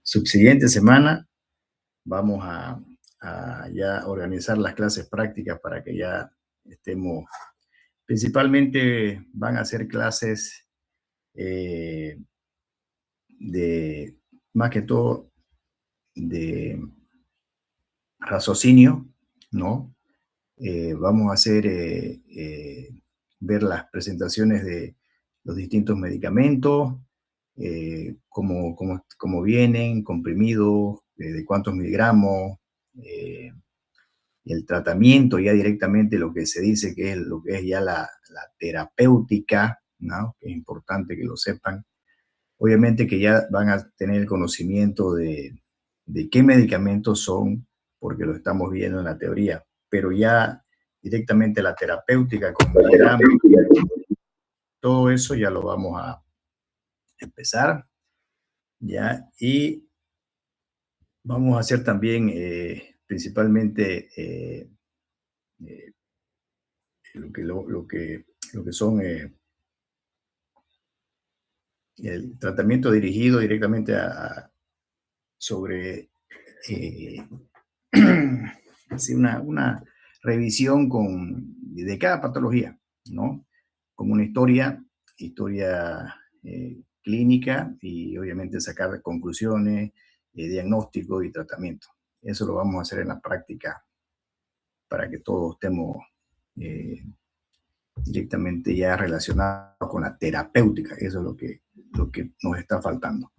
subsiguiente semana vamos a ya organizar las clases prácticas para que ya estemos, principalmente van a ser clases eh, de, más que todo, de raciocinio, ¿no? Vamos a hacer, ver las presentaciones de los distintos medicamentos, cómo vienen, comprimidos, de cuántos miligramos, y el tratamiento, ya directamente lo que se dice que es lo que es ya la terapéutica, ¿no? Que es importante que lo sepan. Obviamente que ya van a tener el conocimiento de qué medicamentos son, porque lo estamos viendo en la teoría, pero ya directamente la terapéutica con miligramos, todo eso ya lo vamos a empezar, ¿ya? Y vamos a hacer también principalmente eh, lo que son el tratamiento dirigido directamente sobre eh, así una revisión de cada patología, ¿no? Como una historia clínica y obviamente sacar conclusiones, diagnóstico y tratamiento. Eso lo vamos a hacer en la práctica para que todos estemos eh, directamente ya relacionados con la terapéutica. Eso es lo que nos está faltando.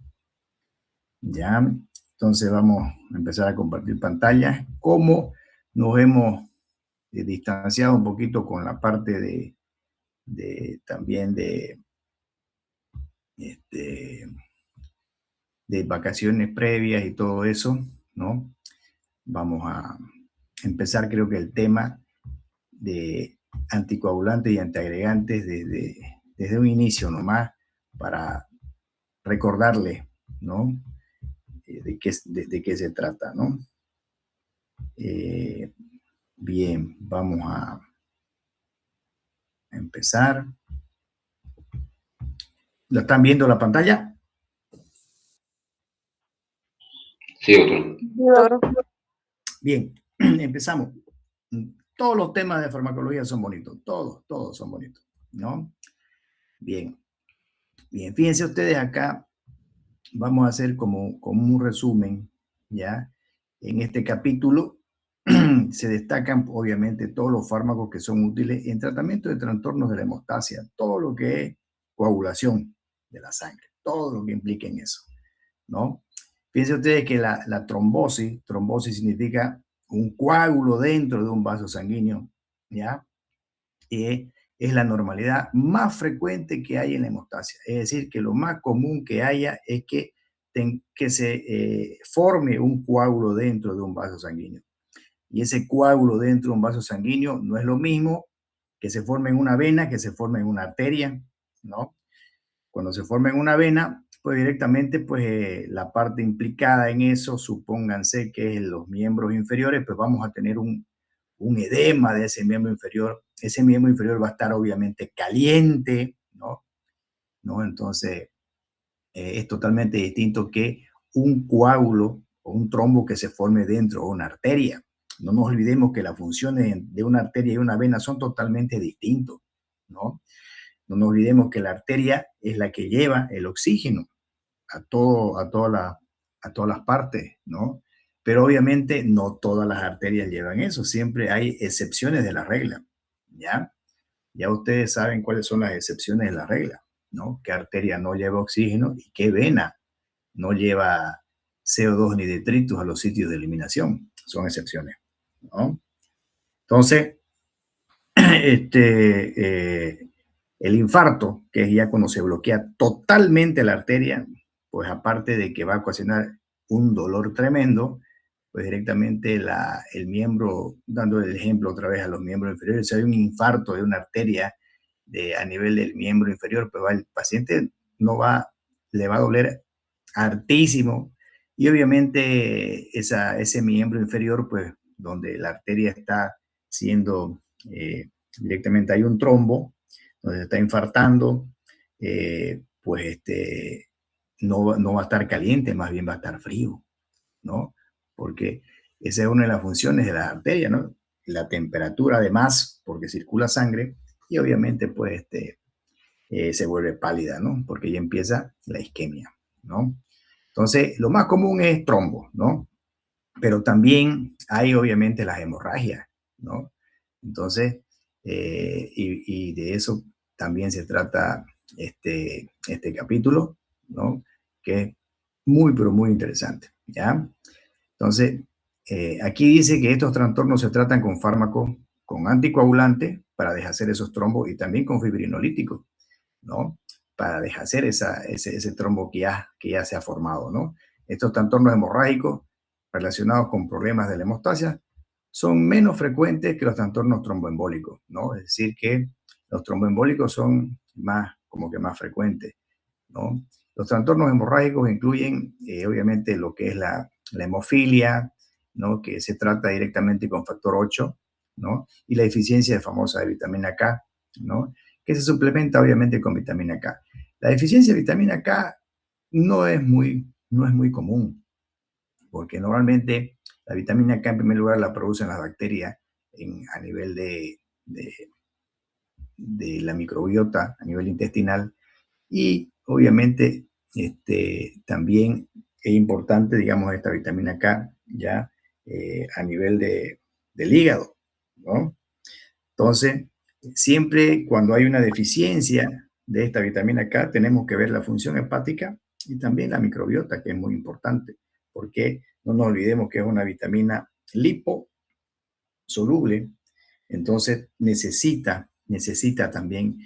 Ya, entonces vamos a empezar a compartir pantallas. Cómo nos hemos distanciado un poquito con la parte también este, de vacaciones previas y todo eso, ¿no? Vamos a empezar, creo que el tema de anticoagulantes y antiagregantes desde un inicio nomás, para recordarles, ¿no? De qué se trata, ¿no? Bien, vamos a empezar. ¿Lo están viendo la pantalla? Sí, doctor. Bien, empezamos. Todos los temas de farmacología son bonitos, todos son bonitos, ¿no? Bien, fíjense ustedes acá, vamos a hacer como un resumen, ¿ya? En este capítulo se destacan obviamente todos los fármacos que son útiles en tratamiento de trastornos de la hemostasia, todo lo que es coagulación de la sangre, todo lo que implica en eso, ¿no? Fíjense ustedes que la trombosis significa un coágulo dentro de un vaso sanguíneo, ¿ya? Es la normalidad más frecuente que hay en la hemostasia. Es decir, que lo más común que haya es que se forme un coágulo dentro de un vaso sanguíneo. Y ese coágulo dentro de un vaso sanguíneo no es lo mismo que se forme en una vena, que se forme en una arteria, ¿no? Cuando se forma en una vena, pues directamente, pues la parte implicada en eso, supónganse que es los miembros inferiores, pues vamos a tener un edema de ese miembro inferior. Ese miembro inferior va a estar obviamente caliente, ¿no? Entonces, es totalmente distinto que un coágulo o un trombo que se forme dentro de una arteria. No nos olvidemos que las funciones de una arteria y una vena son totalmente distintos, ¿no? No nos olvidemos que la arteria es la que lleva el oxígeno a todas las partes, ¿no? Pero obviamente no todas las arterias llevan eso, siempre hay excepciones de la regla, ¿ya? Ya ustedes saben cuáles son las excepciones de la regla, ¿no? ¿Qué arteria no lleva oxígeno y qué vena no lleva CO2 ni detritus a los sitios de eliminación? Son excepciones, ¿no? Entonces, el infarto, que es ya cuando se bloquea totalmente la arteria, pues aparte de que va a ocasionar un dolor tremendo, pues directamente el miembro, dando el ejemplo otra vez a los miembros inferiores, si hay un infarto de una arteria a nivel del miembro inferior, pues el paciente le va a doler hartísimo, y obviamente ese miembro inferior, pues donde la arteria está siendo directamente, hay un trombo donde se está infartando, pues no va a estar caliente, más bien va a estar frío, ¿no? Porque esa es una de las funciones de las arterias, ¿no? La temperatura además, porque circula sangre y obviamente pues se vuelve pálida, ¿no? Porque ya empieza la isquemia, ¿no? Entonces, lo más común es trombo, ¿no? Pero también hay obviamente las hemorragias, ¿no? Entonces, y de eso también se trata este capítulo, ¿no? Que es muy, pero muy interesante, ¿ya? Entonces, aquí dice que estos trastornos se tratan con fármacos, con anticoagulantes para deshacer esos trombos y también con fibrinolíticos, ¿no? Para deshacer ese trombo que ya se ha formado, ¿no? Estos trastornos hemorrágicos relacionados con problemas de la hemostasia son menos frecuentes que los trastornos tromboembólicos, ¿no? Es decir, que los tromboembólicos son como que más frecuentes, ¿no? Los trastornos hemorrágicos incluyen, obviamente, lo que es la hemofilia, ¿no? Que se trata directamente con factor 8, ¿no? Y la deficiencia de famosa de vitamina K, ¿no? Que se suplementa obviamente con vitamina K. La deficiencia de vitamina K no es muy común, porque normalmente la vitamina K en primer lugar la producen las bacterias a nivel de la microbiota, a nivel intestinal, y obviamente también es importante, digamos, esta vitamina K ya a nivel del hígado, ¿no? Entonces, siempre cuando hay una deficiencia de esta vitamina K, tenemos que ver la función hepática y también la microbiota, que es muy importante, porque no nos olvidemos que es una vitamina liposoluble, entonces necesita también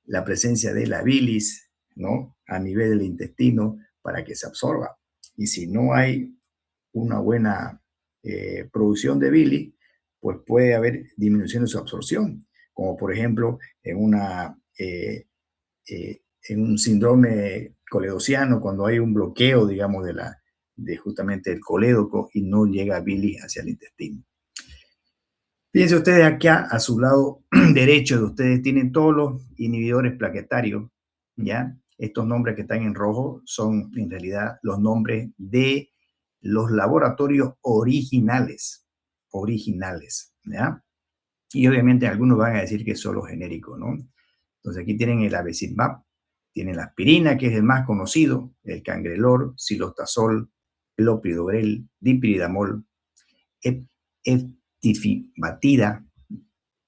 la presencia de la bilis, ¿no? A nivel del intestino para que se absorba. Y si no hay una buena producción de bilis, pues puede haber disminución de su absorción, como por ejemplo en un síndrome coledociano, cuando hay un bloqueo, digamos, de justamente el colédoco y no llega bilis hacia el intestino. Fíjense ustedes acá a su lado derecho de ustedes tienen todos los inhibidores plaquetarios, ¿ya? Estos nombres que están en rojo son en realidad los nombres de los laboratorios originales, ¿ya? Y obviamente algunos van a decir que es solo genérico, ¿no? Entonces aquí tienen el abecilmab, tienen la aspirina, que es el más conocido, el cangrelor, cilostazol, clopidogrel, dipiridamol, eftifibatida,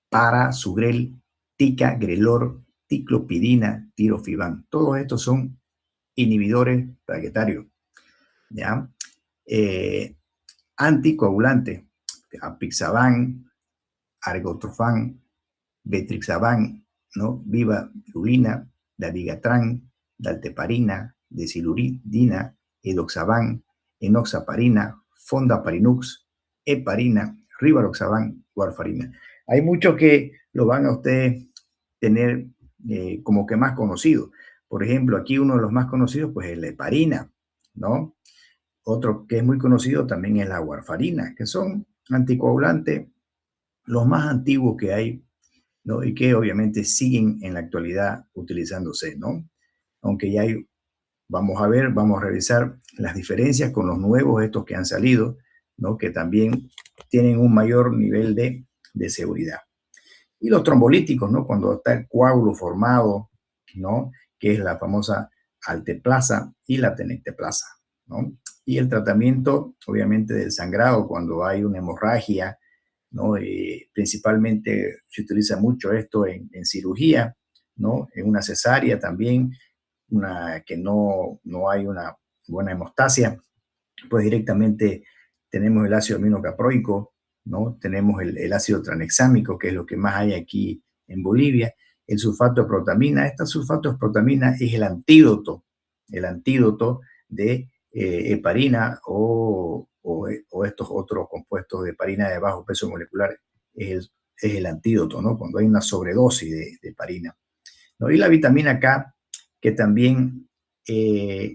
parasugrel, ticagrelor, ticlopidina, tirofiban. Todos estos son inhibidores plaquetarios, ¿ya? Anticoagulantes, apixaban, argotrofan, betrixaban, ¿no? Vivavirulina, dabigatran, dalteparina, desiluridina, edoxaban, enoxaparina, fondaparinux, heparina, rivaroxaban, warfarina. Hay muchos que lo van a ustedes tener como que más conocido. Por ejemplo, aquí uno de los más conocidos pues es la heparina, ¿no? Otro que es muy conocido también es la warfarina, que son anticoagulantes los más antiguos que hay, ¿no? Y que obviamente siguen en la actualidad utilizándose, ¿no? Aunque ya hay, vamos a revisar las diferencias con los nuevos, estos que han salido, ¿no? Que también tienen un mayor nivel de seguridad. Y los trombolíticos, ¿no? Cuando está el coágulo formado, ¿no? Que es la famosa alteplasa y la tenecteplasa, ¿no? Y el tratamiento, obviamente, del sangrado cuando hay una hemorragia, ¿no? Principalmente se utiliza mucho esto en cirugía, ¿no? En una cesárea también, que no hay una buena hemostasia, pues directamente tenemos el ácido aminocaproico, ¿no? Tenemos el ácido tranexámico, que es lo que más hay aquí en Bolivia, el sulfato de protamina. Este sulfato de protamina es el antídoto de heparina o estos otros compuestos de heparina de bajo peso molecular. Es el antídoto, ¿no? Cuando hay una sobredosis de heparina, ¿no? Y la vitamina K, que también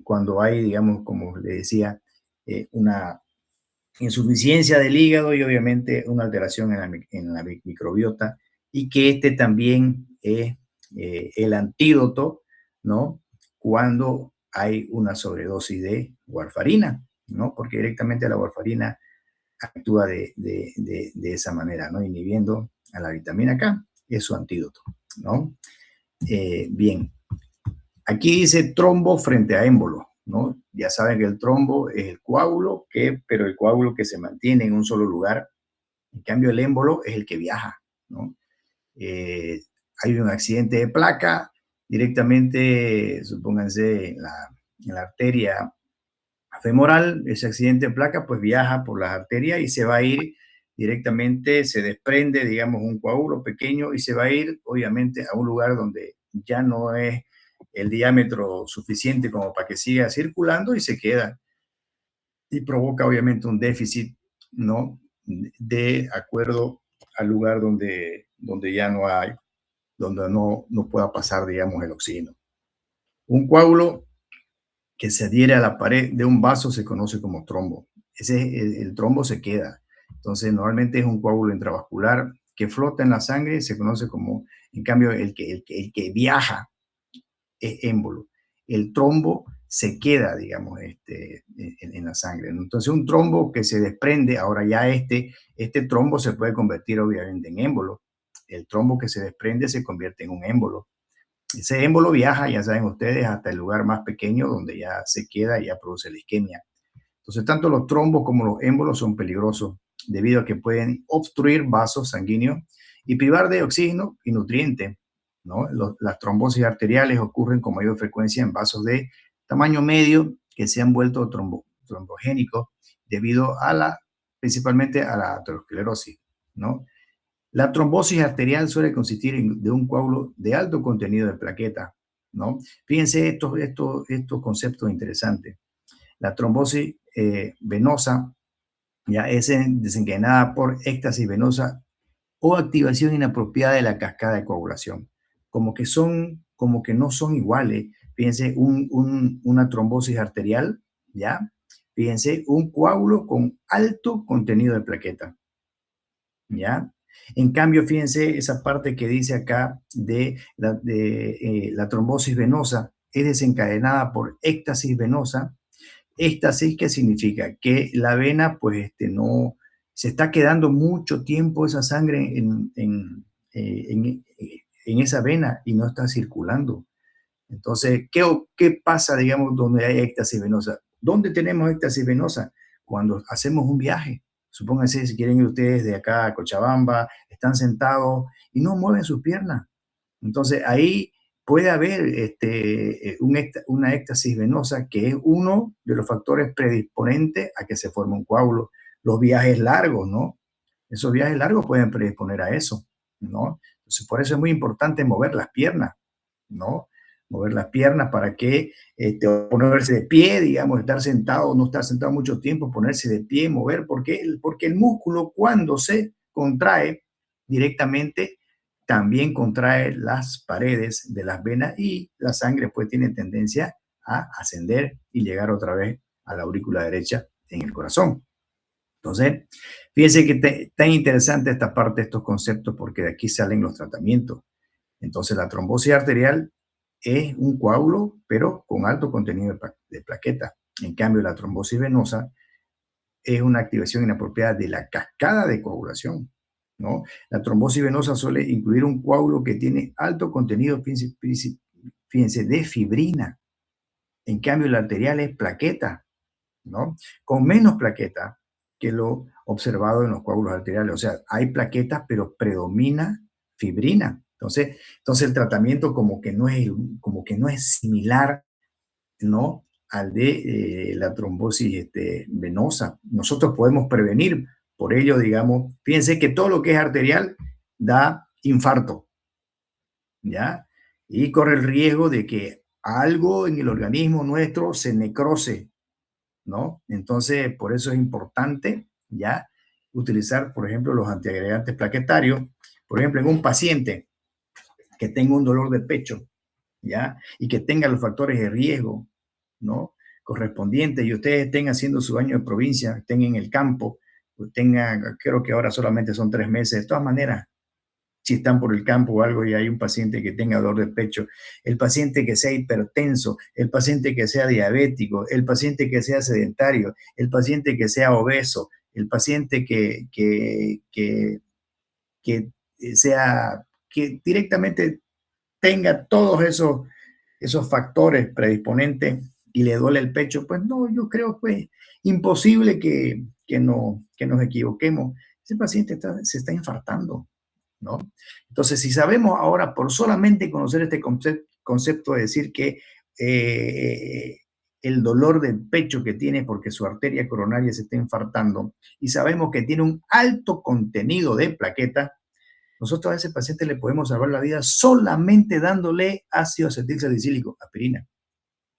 cuando hay, digamos, como le decía, una insuficiencia del hígado y obviamente una alteración en la microbiota, y que también es el antídoto, ¿no? Cuando hay una sobredosis de warfarina, ¿no? Porque directamente la warfarina actúa de esa manera, ¿no? Inhibiendo a la vitamina K, es su antídoto, ¿no? Bien, aquí dice trombo frente a émbolo, ¿no? Ya saben que el trombo es el coágulo, pero el coágulo que se mantiene en un solo lugar. En cambio, el émbolo es el que viaja, ¿no? Hay un accidente de placa, directamente, supónganse, en la arteria femoral, ese accidente de placa pues viaja por las arterias y se va a ir directamente, se desprende, digamos, un coágulo pequeño y se va a ir, obviamente, a un lugar donde ya no es el diámetro suficiente como para que siga circulando y se queda y provoca, obviamente, un déficit, ¿no? De acuerdo al lugar donde ya no hay, donde no pueda pasar, digamos, el oxígeno. Un coágulo que se adhiere a la pared de un vaso se conoce como trombo. El trombo se queda. Entonces, normalmente es un coágulo intravascular que flota en la sangre, se conoce como, en cambio, el que viaja es émbolo. El trombo se queda, digamos, en la sangre. Entonces, un trombo que se desprende, ahora ya este trombo se puede convertir obviamente en émbolo. El trombo que se desprende se convierte en un émbolo. Ese émbolo viaja, ya saben ustedes, hasta el lugar más pequeño donde ya se queda y ya produce la isquemia. Entonces, tanto los trombos como los émbolos son peligrosos debido a que pueden obstruir vasos sanguíneos y privar de oxígeno y nutrientes, ¿no? Las trombosis arteriales ocurren con mayor frecuencia en vasos de tamaño medio que se han vuelto trombogénicos debido principalmente a la aterosclerosis, ¿no? La trombosis arterial suele consistir de un coágulo de alto contenido de plaquetas, ¿no? Fíjense estos conceptos interesantes. La trombosis venosa ya es desencadenada por éxtasis venosa o activación inapropiada de la cascada de coagulación. Como que no son iguales. Fíjense, una trombosis arterial, ¿ya? Fíjense, un coágulo con alto contenido de plaqueta, ¿ya? En cambio, fíjense esa parte que dice acá de la trombosis venosa es desencadenada por éxtasis venosa. Éxtasis, ¿qué significa? Que la vena, pues, no, se está quedando mucho tiempo esa sangre en esa vena y no está circulando. Entonces, ¿qué pasa, digamos, donde hay éxtasis venosa? ¿Dónde tenemos éxtasis venosa? Cuando hacemos un viaje. Supónganse, si quieren ir ustedes de acá a Cochabamba, están sentados y no mueven sus piernas. Entonces, ahí puede haber una éxtasis venosa, que es uno de los factores predisponentes a que se forme un coágulo. Los viajes largos, ¿no? Esos viajes largos pueden predisponer a eso, ¿no? Entonces, por eso es muy importante mover las piernas, ¿no? Mover las piernas para que ponerse de pie, digamos, estar sentado, no estar sentado mucho tiempo, ponerse de pie, mover, porque el músculo cuando se contrae directamente también contrae las paredes de las venas y la sangre pues tiene tendencia a ascender y llegar otra vez a la aurícula derecha en el corazón. Entonces, fíjense que tan interesante esta parte, estos conceptos, porque de aquí salen los tratamientos. Entonces, la trombosis arterial es un coágulo, pero con alto contenido de plaqueta. En cambio, la trombosis venosa es una activación inapropiada de la cascada de coagulación, ¿no? La trombosis venosa suele incluir un coágulo que tiene alto contenido, fíjense, de fibrina. En cambio, la arterial es plaqueta, ¿no? Con menos plaqueta que lo observado en los coágulos arteriales. O sea, hay plaquetas, pero predomina fibrina. Entonces el tratamiento como que no es similar, ¿no? Al de la trombosis venosa. Nosotros podemos prevenir, por ello, digamos, fíjense que todo lo que es arterial da infarto, ¿ya? Y corre el riesgo de que algo en el organismo nuestro se necrose, ¿no? Entonces, por eso es importante, ¿ya? Utilizar, por ejemplo, los antiagregantes plaquetarios. Por ejemplo, en un paciente que tenga un dolor de pecho, ¿ya? Y que tenga los factores de riesgo, ¿no? Correspondientes, y ustedes estén haciendo su año de provincia, estén en el campo, pues creo que ahora solamente son 3 meses. De todas maneras, si están por el campo o algo y hay un paciente que tenga dolor de pecho, el paciente que sea hipertenso, el paciente que sea diabético, el paciente que sea sedentario, el paciente que sea obeso, el paciente que directamente tenga todos esos factores predisponentes y le duele el pecho, pues no, yo creo que imposible que nos equivoquemos. Ese paciente se está infartando, ¿no? Entonces, si sabemos ahora, por solamente conocer este concepto de decir que el dolor del pecho que tiene porque su arteria coronaria se está infartando y sabemos que tiene un alto contenido de plaquetas, nosotros a ese paciente le podemos salvar la vida solamente dándole ácido acetilsalicílico, aspirina,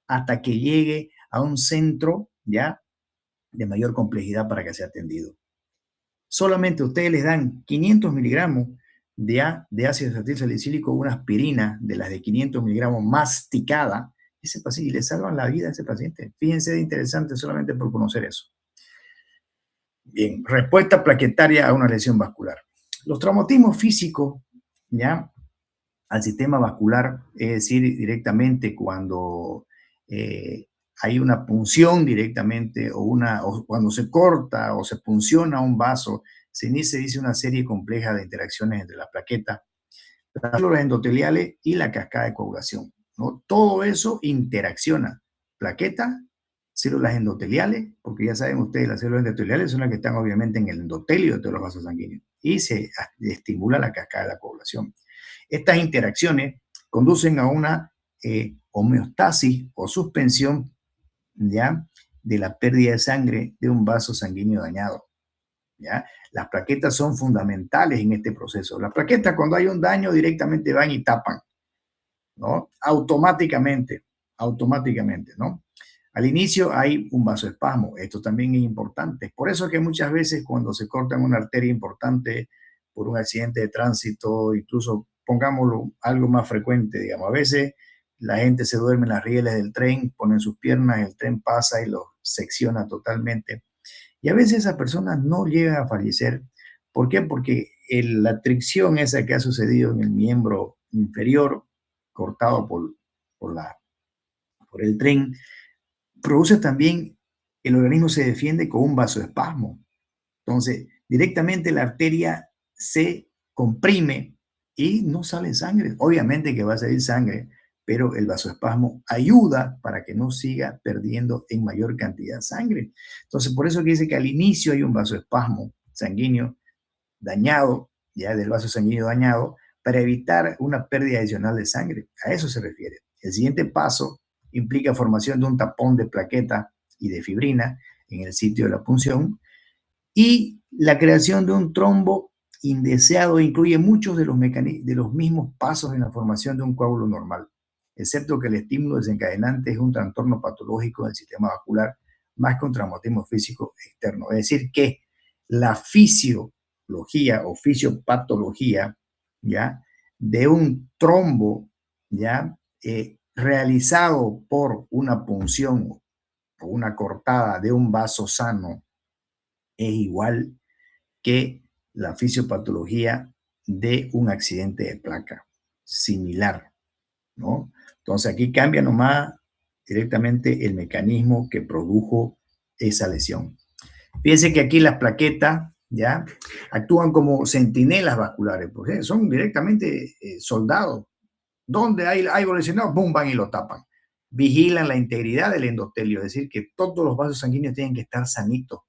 hasta que llegue a un centro ya de mayor complejidad para que sea atendido. Solamente ustedes les dan 500 miligramos de ácido acetilsalicílico, una aspirina de las de 500 miligramos masticada, ese paciente, y le salvan la vida a ese paciente. Fíjense de interesante solamente por conocer eso. Bien, respuesta plaquetaria a una lesión vascular. Los traumatismos físicos, ¿ya?, al sistema vascular, es decir, directamente cuando hay una punción directamente o cuando se corta o se punciona un vaso, se dice una serie compleja de interacciones entre las plaquetas, las células endoteliales y la cascada de coagulación, ¿no? Todo eso interacciona. Plaquetas, células endoteliales, porque ya saben ustedes, las células endoteliales son las que están obviamente en el endotelio de todos los vasos sanguíneos y se estimula la cascada de la coagulación. Estas interacciones conducen a una homeostasis o suspensión, ¿ya?, de la pérdida de sangre de un vaso sanguíneo dañado, ¿ya? Las plaquetas son fundamentales en este proceso. Las plaquetas, cuando hay un daño, directamente van y tapan, ¿no? Automáticamente, ¿no? Al inicio hay un vasoespasmo. Esto también es importante. Por eso es que muchas veces cuando se cortan una arteria importante por un accidente de tránsito, incluso pongámoslo algo más frecuente, digamos, a veces la gente se duerme en las rieles del tren, ponen sus piernas, el tren pasa y los secciona totalmente. Y a veces esas personas no llegan a fallecer. ¿Por qué? Porque la fricción esa que ha sucedido en el miembro inferior, cortado por el tren, produce también, el organismo se defiende con un vasoespasmo. Entonces, directamente la arteria se comprime y no sale sangre. Obviamente que va a salir sangre, pero el vasoespasmo ayuda para que no siga perdiendo en mayor cantidad de sangre. Entonces, por eso que dice que al inicio hay un vasoespasmo sanguíneo dañado, ya del vaso sanguíneo dañado, para evitar una pérdida adicional de sangre. A eso se refiere. El siguiente paso implica formación de un tapón de plaqueta y de fibrina en el sitio de la punción, y la creación de un trombo indeseado incluye muchos de los mismos pasos en la formación de un coágulo normal, excepto que el estímulo desencadenante es un trastorno patológico del sistema vascular más que un traumatismo físico externo. Es decir, que la fisiología o fisiopatología, ¿ya?, de un trombo, ¿ya?, realizado por una punción o una cortada de un vaso sano es igual que la fisiopatología de un accidente de placa, similar, ¿no? Entonces aquí cambia nomás directamente el mecanismo que produjo esa lesión. Fíjense que aquí las plaquetas, ¿ya?, actúan como centinelas vasculares, porque son directamente soldados. Donde hay algo lesionado, ¡pum!, van y lo tapan. Vigilan la integridad del endotelio, es decir, que todos los vasos sanguíneos tienen que estar sanitos,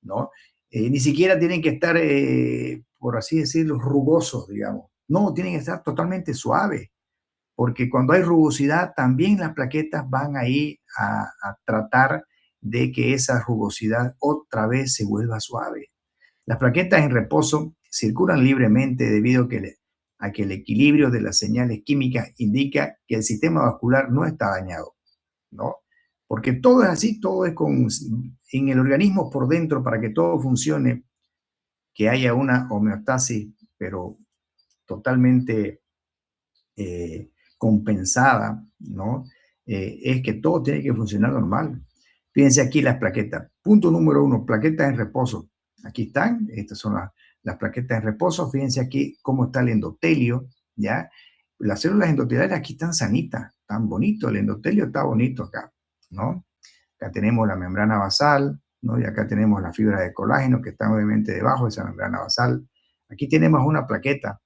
¿no? Ni siquiera tienen que estar, por así decirlo, rugosos, digamos. No, tienen que estar totalmente suaves, porque cuando hay rugosidad, también las plaquetas van ahí a tratar de que esa rugosidad otra vez se vuelva suave. Las plaquetas en reposo circulan libremente debido a que el equilibrio de las señales químicas indica que el sistema vascular no está dañado, ¿no? Porque todo es así, todo es en el organismo por dentro, para que todo funcione, que haya una homeostasis, pero totalmente compensada, ¿no? Es que todo tiene que funcionar normal. Fíjense aquí las plaquetas. Punto número 1, plaquetas en reposo. Aquí están, estas son las plaquetas en reposo. Fíjense aquí cómo está el endotelio, ¿ya? Las células endoteliales aquí están sanitas, tan bonito, el endotelio está bonito acá, ¿no? Acá tenemos la membrana basal, ¿no? Y acá tenemos las fibras de colágeno que están obviamente debajo de esa membrana basal. Aquí tenemos una plaqueta,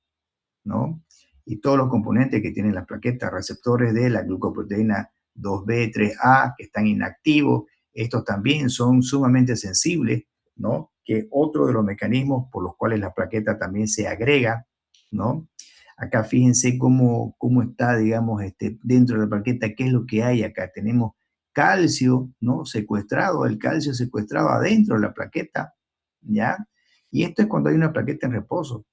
¿no? Y todos los componentes que tienen las plaquetas, receptores de la glucoproteína 2B, 3A, que están inactivos, estos también son sumamente sensibles, ¿no? Que otro de los mecanismos por los cuales la plaqueta también se agrega, ¿no? Acá fíjense cómo está, digamos, dentro de la plaqueta, qué es lo que hay acá. Tenemos calcio, ¿no? Secuestrado, el calcio secuestrado adentro de la plaqueta, ¿ya? Y esto es cuando hay una plaqueta en reposo,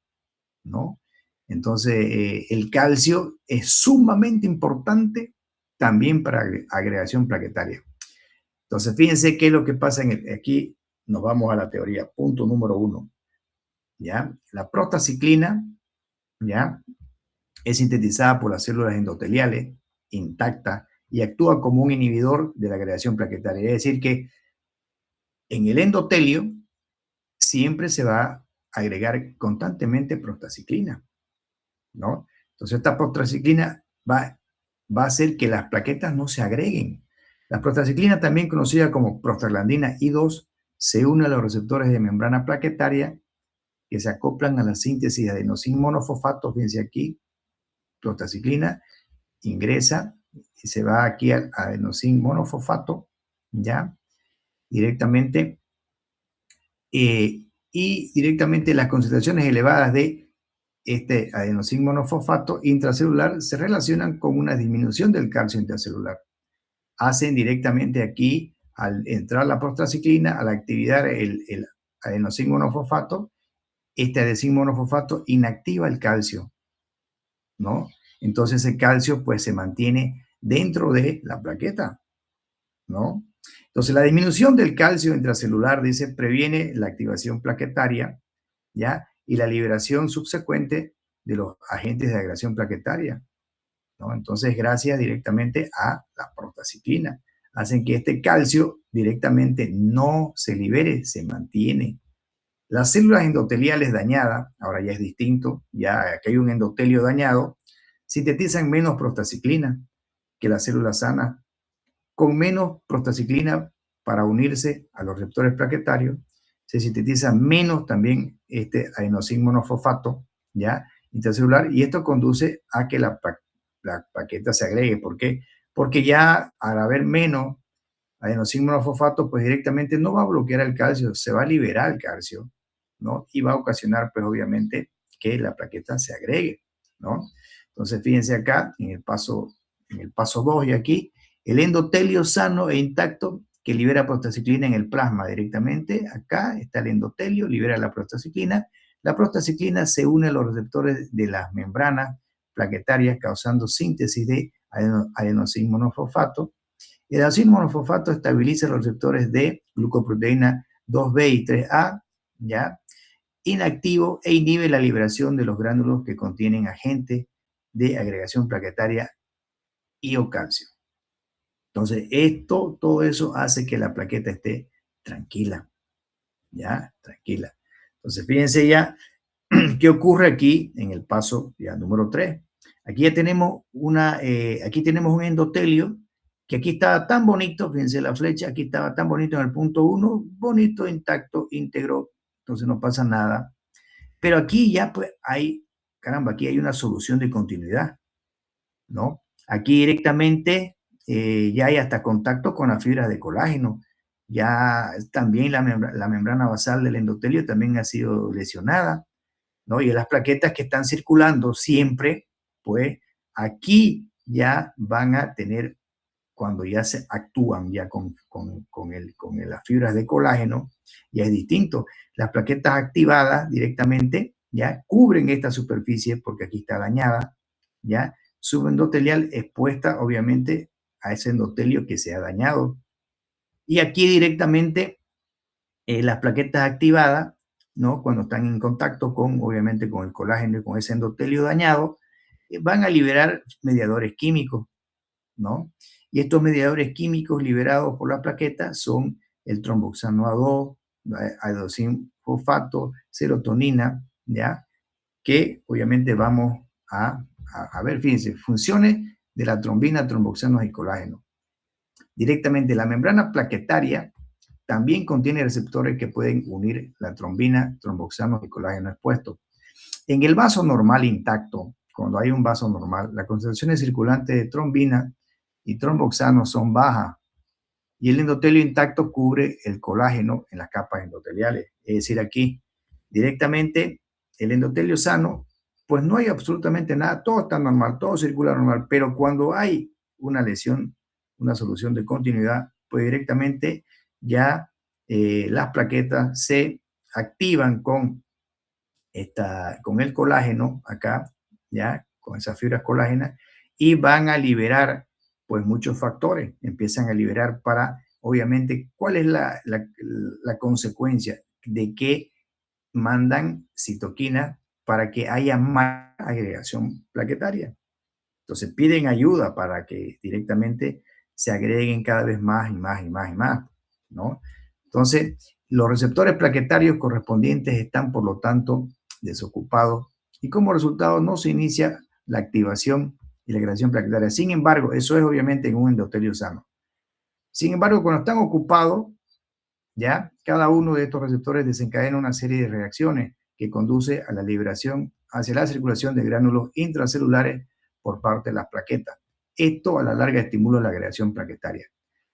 ¿no? Entonces, el calcio es sumamente importante también para agregación plaquetaria. Entonces, fíjense qué es lo que pasa aquí. Nos vamos a la teoría. Punto número 1. ¿Ya? La prostaciclina, ¿ya? Es sintetizada por las células endoteliales intactas y actúa como un inhibidor de la agregación plaquetaria. Es decir, que en el endotelio siempre se va a agregar constantemente prostaciclina, ¿no? Entonces esta prostaciclina va a hacer que las plaquetas no se agreguen. La prostaciclina, también conocida como prostaglandina I2, se une a los receptores de membrana plaquetaria que se acoplan a la síntesis de adenosín monofosfato. Fíjense aquí, prostaciclina ingresa y se va aquí al adenosín monofosfato, ¿ya? Directamente, y directamente las concentraciones elevadas de este adenosín monofosfato intracelular se relacionan con una disminución del calcio intracelular. Hacen directamente aquí, al entrar la prostaciclina, al activar el adenosín monofosfato, este adenosín monofosfato inactiva el calcio, ¿no? Entonces el calcio pues se mantiene dentro de la plaqueta, ¿no? Entonces la disminución del calcio intracelular, dice, previene la activación plaquetaria, ¿ya? Y la liberación subsecuente de los agentes de agregación plaquetaria, ¿no? Entonces, gracias directamente a la prostaciclina, hacen que este calcio directamente no se libere, se mantiene. Las células endoteliales dañadas, ahora ya es distinto, ya que hay un endotelio dañado, sintetizan menos prostaciclina que las células sanas. Con menos prostaciclina para unirse a los receptores plaquetarios, se sintetiza menos también este adenosín monofosfato, ¿ya? Intracelular, y esto conduce a que la plaqueta se agregue. ¿Por qué? Porque ya al haber menos adenosín monofosfato, pues directamente no va a bloquear el calcio, se va a liberar el calcio, ¿no? Y va a ocasionar, pues obviamente, que la plaqueta se agregue, ¿no? Entonces, fíjense acá, en el paso 2 y aquí, el endotelio sano e intacto que libera prostaciclina en el plasma directamente. Acá está el endotelio, libera la prostaciclina. La prostaciclina se une a los receptores de las membranas plaquetarias, causando síntesis de adenosín monofosfato. El adenosín monofosfato estabiliza los receptores de glucoproteína 2B y 3A, ¿ya? Inactivo, e inhibe la liberación de los gránulos que contienen agentes de agregación plaquetaria y o calcio. Entonces, todo eso hace que la plaqueta esté tranquila, ¿ya? Tranquila. Entonces, fíjense ya qué ocurre aquí en el paso ya número 3. Aquí ya tenemos aquí tenemos un endotelio que aquí estaba tan bonito, fíjense la flecha, aquí estaba tan bonito en el punto 1, bonito, intacto, íntegro, entonces no pasa nada. Pero aquí ya pues caramba, aquí hay una solución de continuidad, ¿no? Aquí directamente ya hay hasta contacto con las fibras de colágeno. Ya también la membrana basal del endotelio también ha sido lesionada, ¿no? Y las plaquetas que están circulando siempre, pues aquí ya van a tener, cuando ya se actúan ya con las fibras de colágeno, ya es distinto. Las plaquetas activadas directamente ya cubren esta superficie porque aquí está dañada, ya subendotelial expuesta obviamente a ese endotelio que se ha dañado. Y aquí directamente las plaquetas activadas, ¿no? Cuando están en contacto obviamente con el colágeno y con ese endotelio dañado, van a liberar mediadores químicos, ¿no? Y estos mediadores químicos liberados por la plaqueta son el tromboxano A2, adenosín fosfato, serotonina, ¿ya? Que obviamente vamos a ver, fíjense, funciones de la trombina, tromboxanos y colágeno. Directamente la membrana plaquetaria también contiene receptores que pueden unir la trombina, tromboxanos y colágeno expuestos. En el vaso normal intacto, cuando hay un vaso normal, las concentraciones circulantes de trombina y tromboxanos son bajas y el endotelio intacto cubre el colágeno en las capas endoteliales. Es decir, aquí directamente el endotelio sano, pues no hay absolutamente nada, todo está normal, todo circula normal, pero cuando hay una lesión, una solución de continuidad, pues directamente ya las plaquetas se activan con el colágeno acá, ya, con esas fibras colágenas, y van a liberar, pues, muchos factores. Empiezan a liberar para, obviamente, ¿cuál es la consecuencia? De que mandan citoquina para que haya más agregación plaquetaria. Entonces piden ayuda para que directamente se agreguen cada vez más y más y más y más, ¿no? Entonces, los receptores plaquetarios correspondientes están, por lo tanto, desocupados y como resultado no se inicia la activación y la agregación plaquetaria. Sin embargo, eso es obviamente en un endotelio sano. Sin embargo, cuando están ocupados, ya cada uno de estos receptores desencadena una serie de reacciones que conduce a la liberación hacia la circulación de gránulos intracelulares por parte de las plaquetas. Esto a la larga estimula la agregación plaquetaria.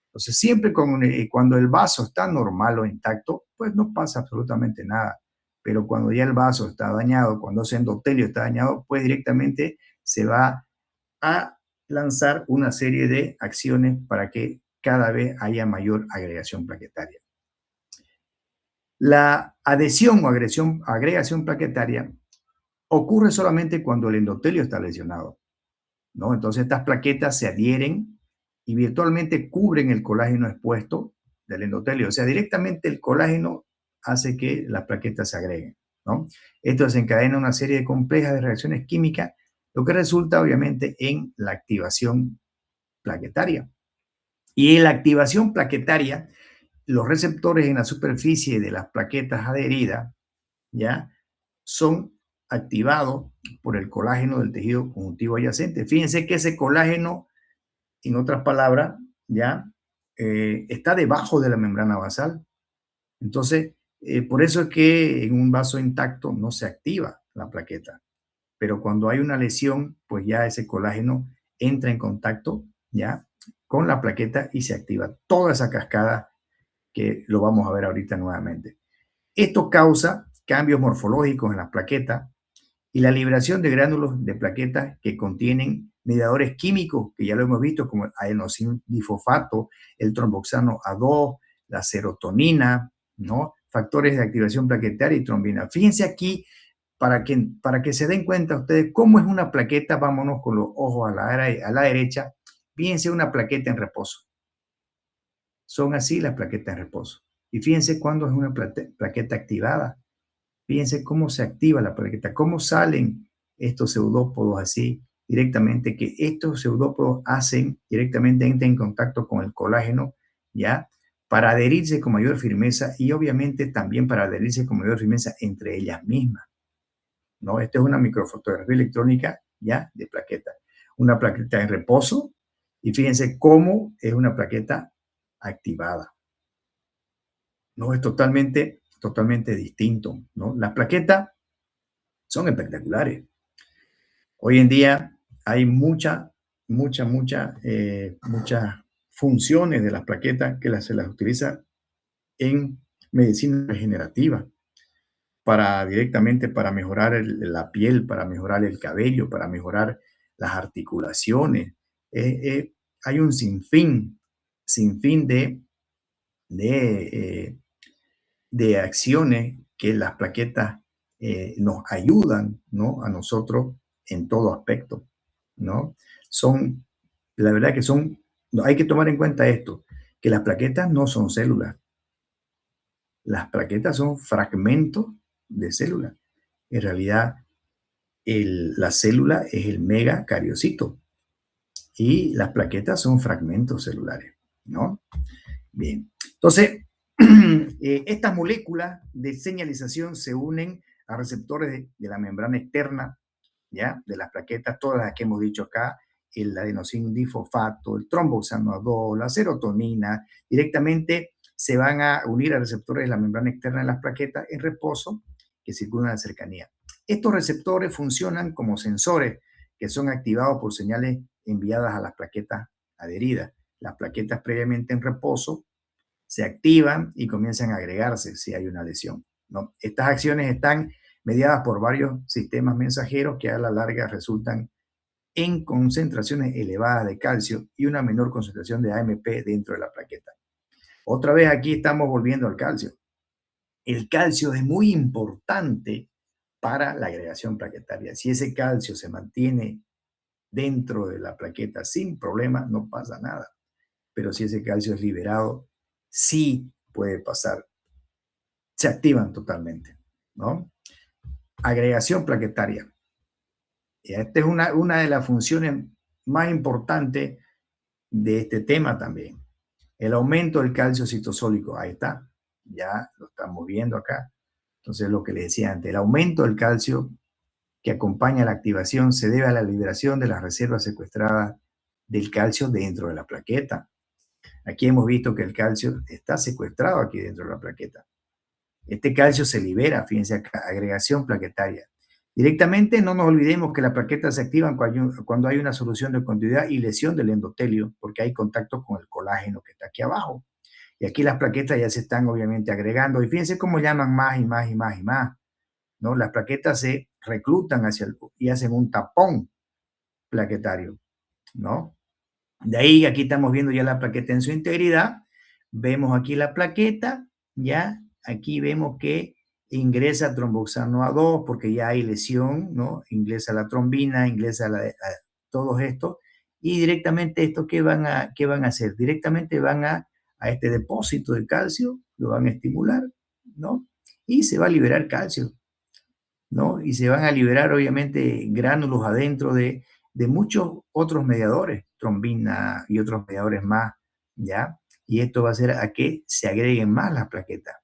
Entonces, siempre cuando el vaso está normal o intacto, pues no pasa absolutamente nada. Pero cuando ya el vaso está dañado, cuando ese endotelio está dañado, pues directamente se va a lanzar una serie de acciones para que cada vez haya mayor agregación plaquetaria. La adhesión o agregación plaquetaria ocurre solamente cuando el endotelio está lesionado, ¿no? Entonces estas plaquetas se adhieren y virtualmente cubren el colágeno expuesto del endotelio. O sea, directamente el colágeno hace que las plaquetas se agreguen, ¿no? Esto desencadena una serie de complejas de reacciones químicas, lo que resulta obviamente en la activación plaquetaria. Y en la activación plaquetaria, los receptores en la superficie de las plaquetas adheridas, ¿ya? Son activados por el colágeno del tejido conjuntivo adyacente. Fíjense que ese colágeno, en otras palabras, ya está debajo de la membrana basal. Entonces, por eso es que en un vaso intacto no se activa la plaqueta. Pero cuando hay una lesión, pues ya ese colágeno entra en contacto, ya, con la plaqueta y se activa toda esa cascada que lo vamos a ver ahorita nuevamente. Esto causa cambios morfológicos en las plaquetas y la liberación de gránulos de plaquetas que contienen mediadores químicos, que ya lo hemos visto, como el adenosindifosfato, el tromboxano A2, la serotonina, ¿no? Factores de activación plaquetaria y trombina. Fíjense aquí, para que se den cuenta ustedes cómo es una plaqueta, vámonos con los ojos a la derecha, fíjense una plaqueta en reposo. Son así las plaquetas en reposo. Y fíjense cuándo es una plaqueta activada. Fíjense cómo se activa la plaqueta, cómo salen estos pseudópodos así directamente, que estos pseudópodos entran en contacto con el colágeno, ¿ya? Para adherirse con mayor firmeza y obviamente también para adherirse con mayor firmeza entre ellas mismas, ¿no? Esta es una microfotografía electrónica, ¿ya? De plaqueta. Una plaqueta en reposo y fíjense cómo es una plaqueta activada. No, es totalmente distinto, ¿no? Las plaquetas son espectaculares. Hoy en día hay muchas funciones de las plaquetas que se las utiliza en medicina regenerativa directamente para mejorar la piel, para mejorar el cabello, para mejorar las articulaciones. Hay un sinfín de acciones que las plaquetas nos ayudan, ¿no? A nosotros en todo aspecto, ¿no? La verdad que hay que tomar en cuenta esto, que las plaquetas no son células. Las plaquetas son fragmentos de células. En realidad, la célula es el megacariocito y las plaquetas son fragmentos celulares, ¿no? Bien, entonces, Estas moléculas de señalización se unen a receptores de la membrana externa, ¿ya? De las plaquetas, todas las que hemos dicho acá, el adenosín difosfato, el tromboxano A2, la serotonina, directamente se van a unir a receptores de la membrana externa de las plaquetas en reposo que circulan a la cercanía. Estos receptores funcionan como sensores que son activados por señales enviadas a las plaquetas adheridas. Las plaquetas previamente en reposo se activan y comienzan a agregarse si hay una lesión, ¿no? Estas acciones están mediadas por varios sistemas mensajeros que a la larga resultan en concentraciones elevadas de calcio y una menor concentración de AMP dentro de la plaqueta. Otra vez aquí estamos volviendo al calcio. El calcio es muy importante para la agregación plaquetaria. Si ese calcio se mantiene dentro de la plaqueta sin problema, no pasa nada. Pero si ese calcio es liberado, sí puede pasar. Se activan totalmente, ¿no? Agregación plaquetaria. Esta es una de las funciones más importantes de este tema también. El aumento del calcio citosólico, ahí está, ya lo estamos viendo acá. Entonces, lo que les decía antes, el aumento del calcio que acompaña la activación se debe a la liberación de las reservas secuestradas del calcio dentro de la plaqueta. Aquí hemos visto que el calcio está secuestrado aquí dentro de la plaqueta. Este calcio se libera, fíjense acá, agregación plaquetaria. Directamente no nos olvidemos que las plaquetas se activan cuando hay una solución de continuidad y lesión del endotelio, porque hay contacto con el colágeno que está aquí abajo. Y aquí las plaquetas ya se están obviamente agregando. Y fíjense cómo llaman más y más y más y más, ¿no? Las plaquetas se reclutan y hacen un tapón plaquetario, ¿no? De ahí aquí estamos viendo ya la plaqueta en su integridad. Vemos aquí la plaqueta, ya. Aquí vemos que ingresa tromboxano A2 porque ya hay lesión, ¿no? Ingresa la trombina, ingresa todos estos. Y directamente esto, ¿qué van a hacer? Directamente van a este depósito de calcio, lo van a estimular, ¿no? Y se va a liberar calcio, ¿no? Y se van a liberar, obviamente, gránulos adentro de muchos otros mediadores, trombina y otros mediadores más, ¿ya? Y esto va a hacer a que se agreguen más las plaquetas,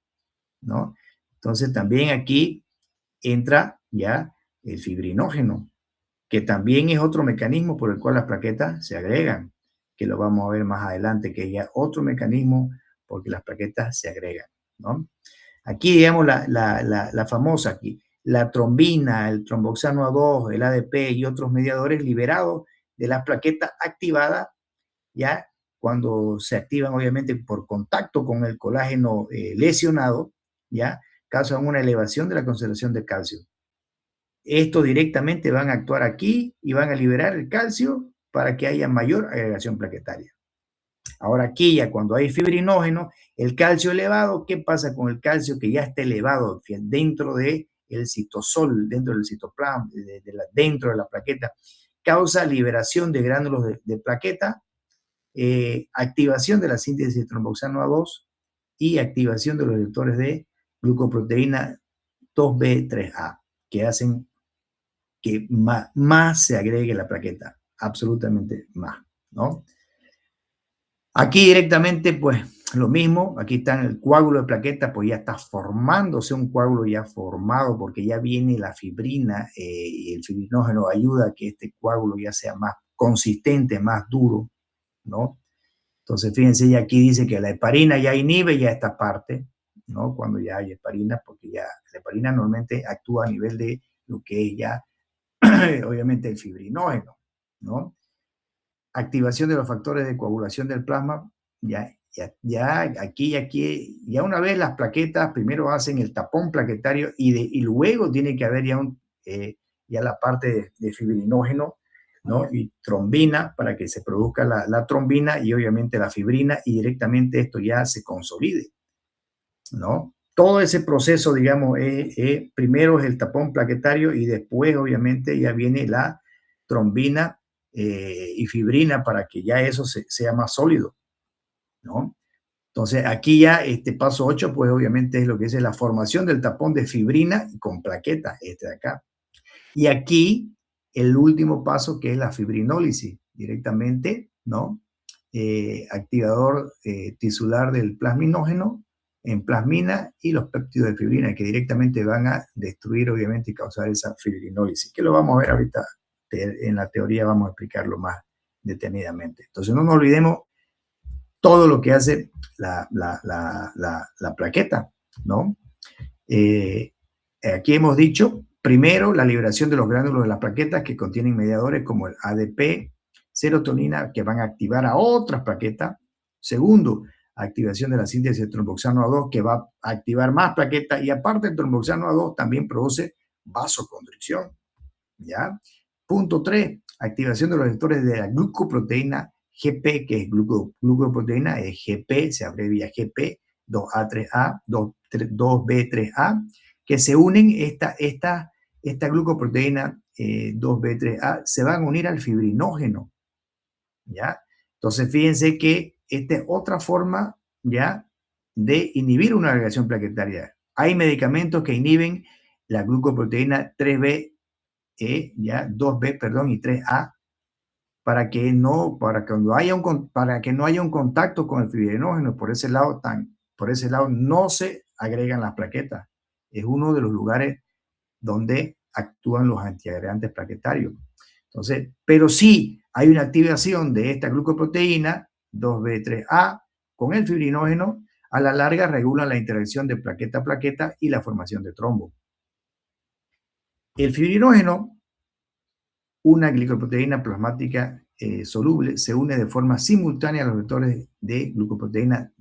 ¿no? Entonces, también aquí entra ya el fibrinógeno, que también es otro mecanismo por el cual las plaquetas se agregan, que lo vamos a ver más adelante, que es ya otro mecanismo porque las plaquetas se agregan, ¿no? Aquí, digamos, la famosa aquí, la trombina, el tromboxano A2, el ADP y otros mediadores liberados de las plaquetas activadas, ya cuando se activan obviamente por contacto con el colágeno lesionado, ya causan una elevación de la concentración de calcio. Estos directamente van a actuar aquí y van a liberar el calcio para que haya mayor agregación plaquetaria. Ahora aquí ya cuando hay fibrinógeno, el calcio elevado, ¿qué pasa con el calcio que ya está elevado dentro del citosol, dentro del citoplasma, dentro de la plaqueta? Causa liberación de gránulos de plaqueta, activación de la síntesis de tromboxano A2 y activación de los receptores de glucoproteína 2B3A, que hacen que más se agregue la plaqueta, absolutamente más, ¿no? Aquí directamente, pues lo mismo, aquí está en el coágulo de plaqueta, pues ya está formándose un coágulo ya formado porque ya viene la fibrina y el fibrinógeno ayuda a que este coágulo ya sea más consistente, más duro, ¿no? Entonces, fíjense, ya aquí dice que la heparina ya inhibe ya esta parte, ¿no? Cuando ya hay heparina, porque ya la heparina normalmente actúa a nivel de lo que es ya, obviamente, el fibrinógeno, ¿no? Activación de los factores de coagulación del plasma, aquí, ya una vez las plaquetas primero hacen el tapón plaquetario y luego tiene que haber ya la parte de fibrinógeno, ¿no? Y trombina para que se produzca la trombina y obviamente la fibrina y directamente esto ya se consolide, ¿no? Todo ese proceso, digamos, primero es el tapón plaquetario y después obviamente ya viene la trombina y fibrina para que ya eso sea más sólido, ¿no? Entonces, aquí ya este paso 8, pues obviamente es lo que es la formación del tapón de fibrina con plaqueta, este de acá. Y aquí el último paso que es la fibrinólisis, directamente, ¿no? Activador tisular del plasminógeno, en plasmina y los péptidos de fibrina que directamente van a destruir, obviamente, y causar esa fibrinólisis, que lo vamos a ver ahorita. En la teoría vamos a explicarlo más detenidamente. Entonces no nos olvidemos todo lo que hace la plaqueta, ¿no? Aquí hemos dicho, primero, la liberación de los gránulos de las plaquetas que contienen mediadores como el ADP, serotonina, que van a activar a otras plaquetas. Segundo, activación de la síntesis de tromboxano A2, que va a activar más plaquetas. Y aparte, el tromboxano A2 también produce vasoconstricción, ¿ya? Punto 3, activación de los receptores de la glucoproteína GP, que es glucoproteína, es GP, se abrevia GP, 2A3A, 2B3A, que se unen, esta glucoproteína 2B3A se van a unir al fibrinógeno, ¿ya? Entonces, fíjense que esta es otra forma, ¿ya?, de inhibir una agregación plaquetaria. Hay medicamentos que inhiben la glucoproteína 3B, ya 2B, perdón, y 3A, para que no haya un contacto con el fibrinógeno. Por ese lado no se agregan las plaquetas. Es uno de los lugares donde actúan los antiagregantes plaquetarios. Entonces, pero sí hay una activación de esta glucoproteína 2B3A con el fibrinógeno. A la larga regula la interacción de plaqueta-plaqueta y la formación de trombo. El fibrinógeno, una glicoproteína plasmática soluble, se une de forma simultánea a los vectores de glucoproteína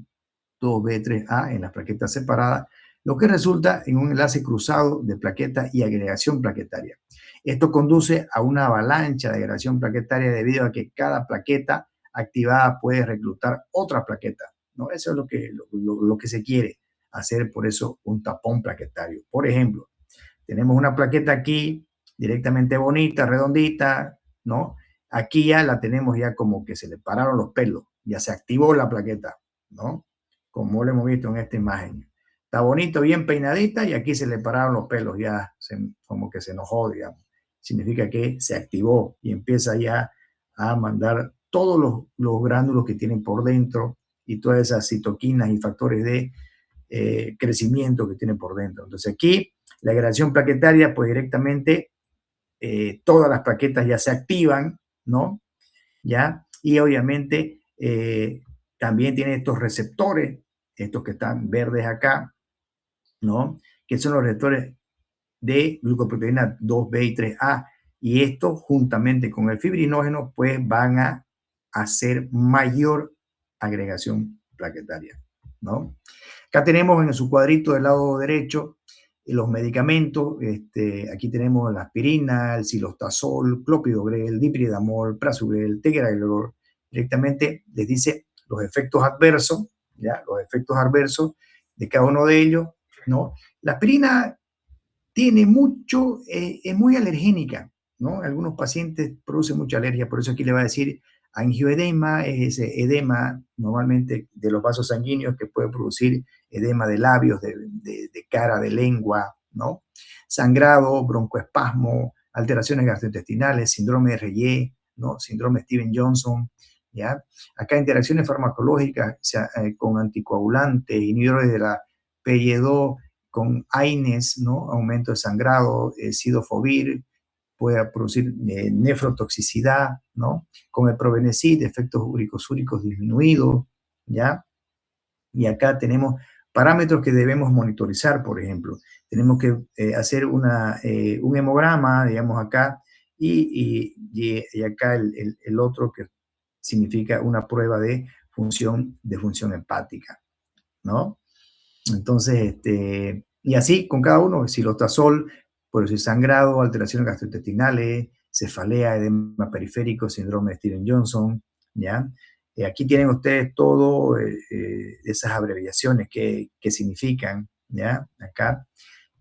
2B3A en las plaquetas separadas, lo que resulta en un enlace cruzado de plaqueta y agregación plaquetaria. Esto conduce a una avalancha de agregación plaquetaria debido a que cada plaqueta activada puede reclutar otra plaqueta, ¿no? Eso es lo que se quiere hacer, por eso un tapón plaquetario. Por ejemplo, tenemos una plaqueta aquí directamente bonita, redondita, ¿no? Aquí ya la tenemos ya como que se le pararon los pelos, ya se activó la plaqueta, ¿no? Como lo hemos visto en esta imagen. Está bonito, bien peinadita, y aquí se le pararon los pelos, ya como que se enojó, digamos. Significa que se activó y empieza ya a mandar todos los gránulos que tienen por dentro y todas esas citoquinas y factores de crecimiento que tienen por dentro. Entonces aquí la agregación plaquetaria, pues directamente todas las plaquetas ya se activan, ¿no? ¿Ya? Y obviamente también tiene estos receptores, estos que están verdes acá, ¿no? Que son los receptores de glucoproteína 2B y 3A. Y estos, juntamente con el fibrinógeno, pues van a hacer mayor agregación plaquetaria, ¿no? Acá tenemos en su cuadrito del lado derecho los medicamentos. Aquí tenemos la aspirina, el cilostazol, clopidogrel, dipridamol, prasugrel, tegagrelor. Directamente les dice los efectos adversos, ¿ya? Los efectos adversos de cada uno de ellos, ¿no? La aspirina tiene mucho, es muy alergénica, ¿no? Algunos pacientes producen mucha alergia, por eso aquí le va a decir angioedema, es ese edema normalmente de los vasos sanguíneos que puede producir edema de labios, de cara, de lengua, ¿no? Sangrado, broncoespasmo, alteraciones gastrointestinales, síndrome de Reye, ¿no? Síndrome Steven-Johnson, ¿ya? Acá interacciones farmacológicas con anticoagulantes, inhibidores de la PY2, con AINES, ¿no? Aumento de sangrado, sidofovir, puede producir nefrotoxicidad, ¿no? Con el probenecid, efectos uricosúricos disminuidos, ¿ya? Y acá tenemos parámetros que debemos monitorizar, por ejemplo. Tenemos que hacer un hemograma, digamos acá, y acá el otro que significa una prueba de función hepática, ¿no? Entonces, y así con cada uno, cilostazol, por el sangrado, alteraciones gastrointestinales, cefalea, edema periférico, síndrome de Steven-Johnson, ¿ya? Aquí tienen ustedes todo esas abreviaciones que significan, ¿ya? Acá.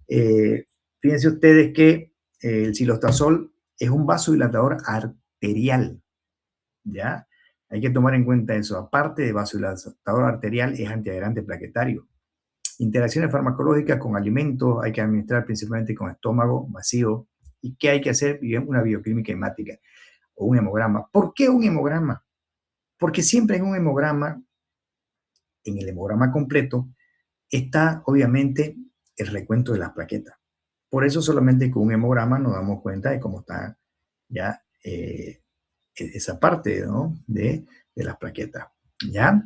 Fíjense ustedes que el cilostazol es un vasodilatador arterial, ¿ya? Hay que tomar en cuenta eso. Aparte de vasodilatador arterial, es antiadherente plaquetario. Interacciones farmacológicas con alimentos hay que administrar principalmente con estómago vacío. ¿Y qué hay que hacer? Una bioquímica hemática o un hemograma. ¿Por qué un hemograma? Porque siempre en un hemograma, en el hemograma completo, está obviamente el recuento de las plaquetas. Por eso solamente con un hemograma nos damos cuenta de cómo está ya esa parte, ¿no? de las plaquetas. ¿Ya?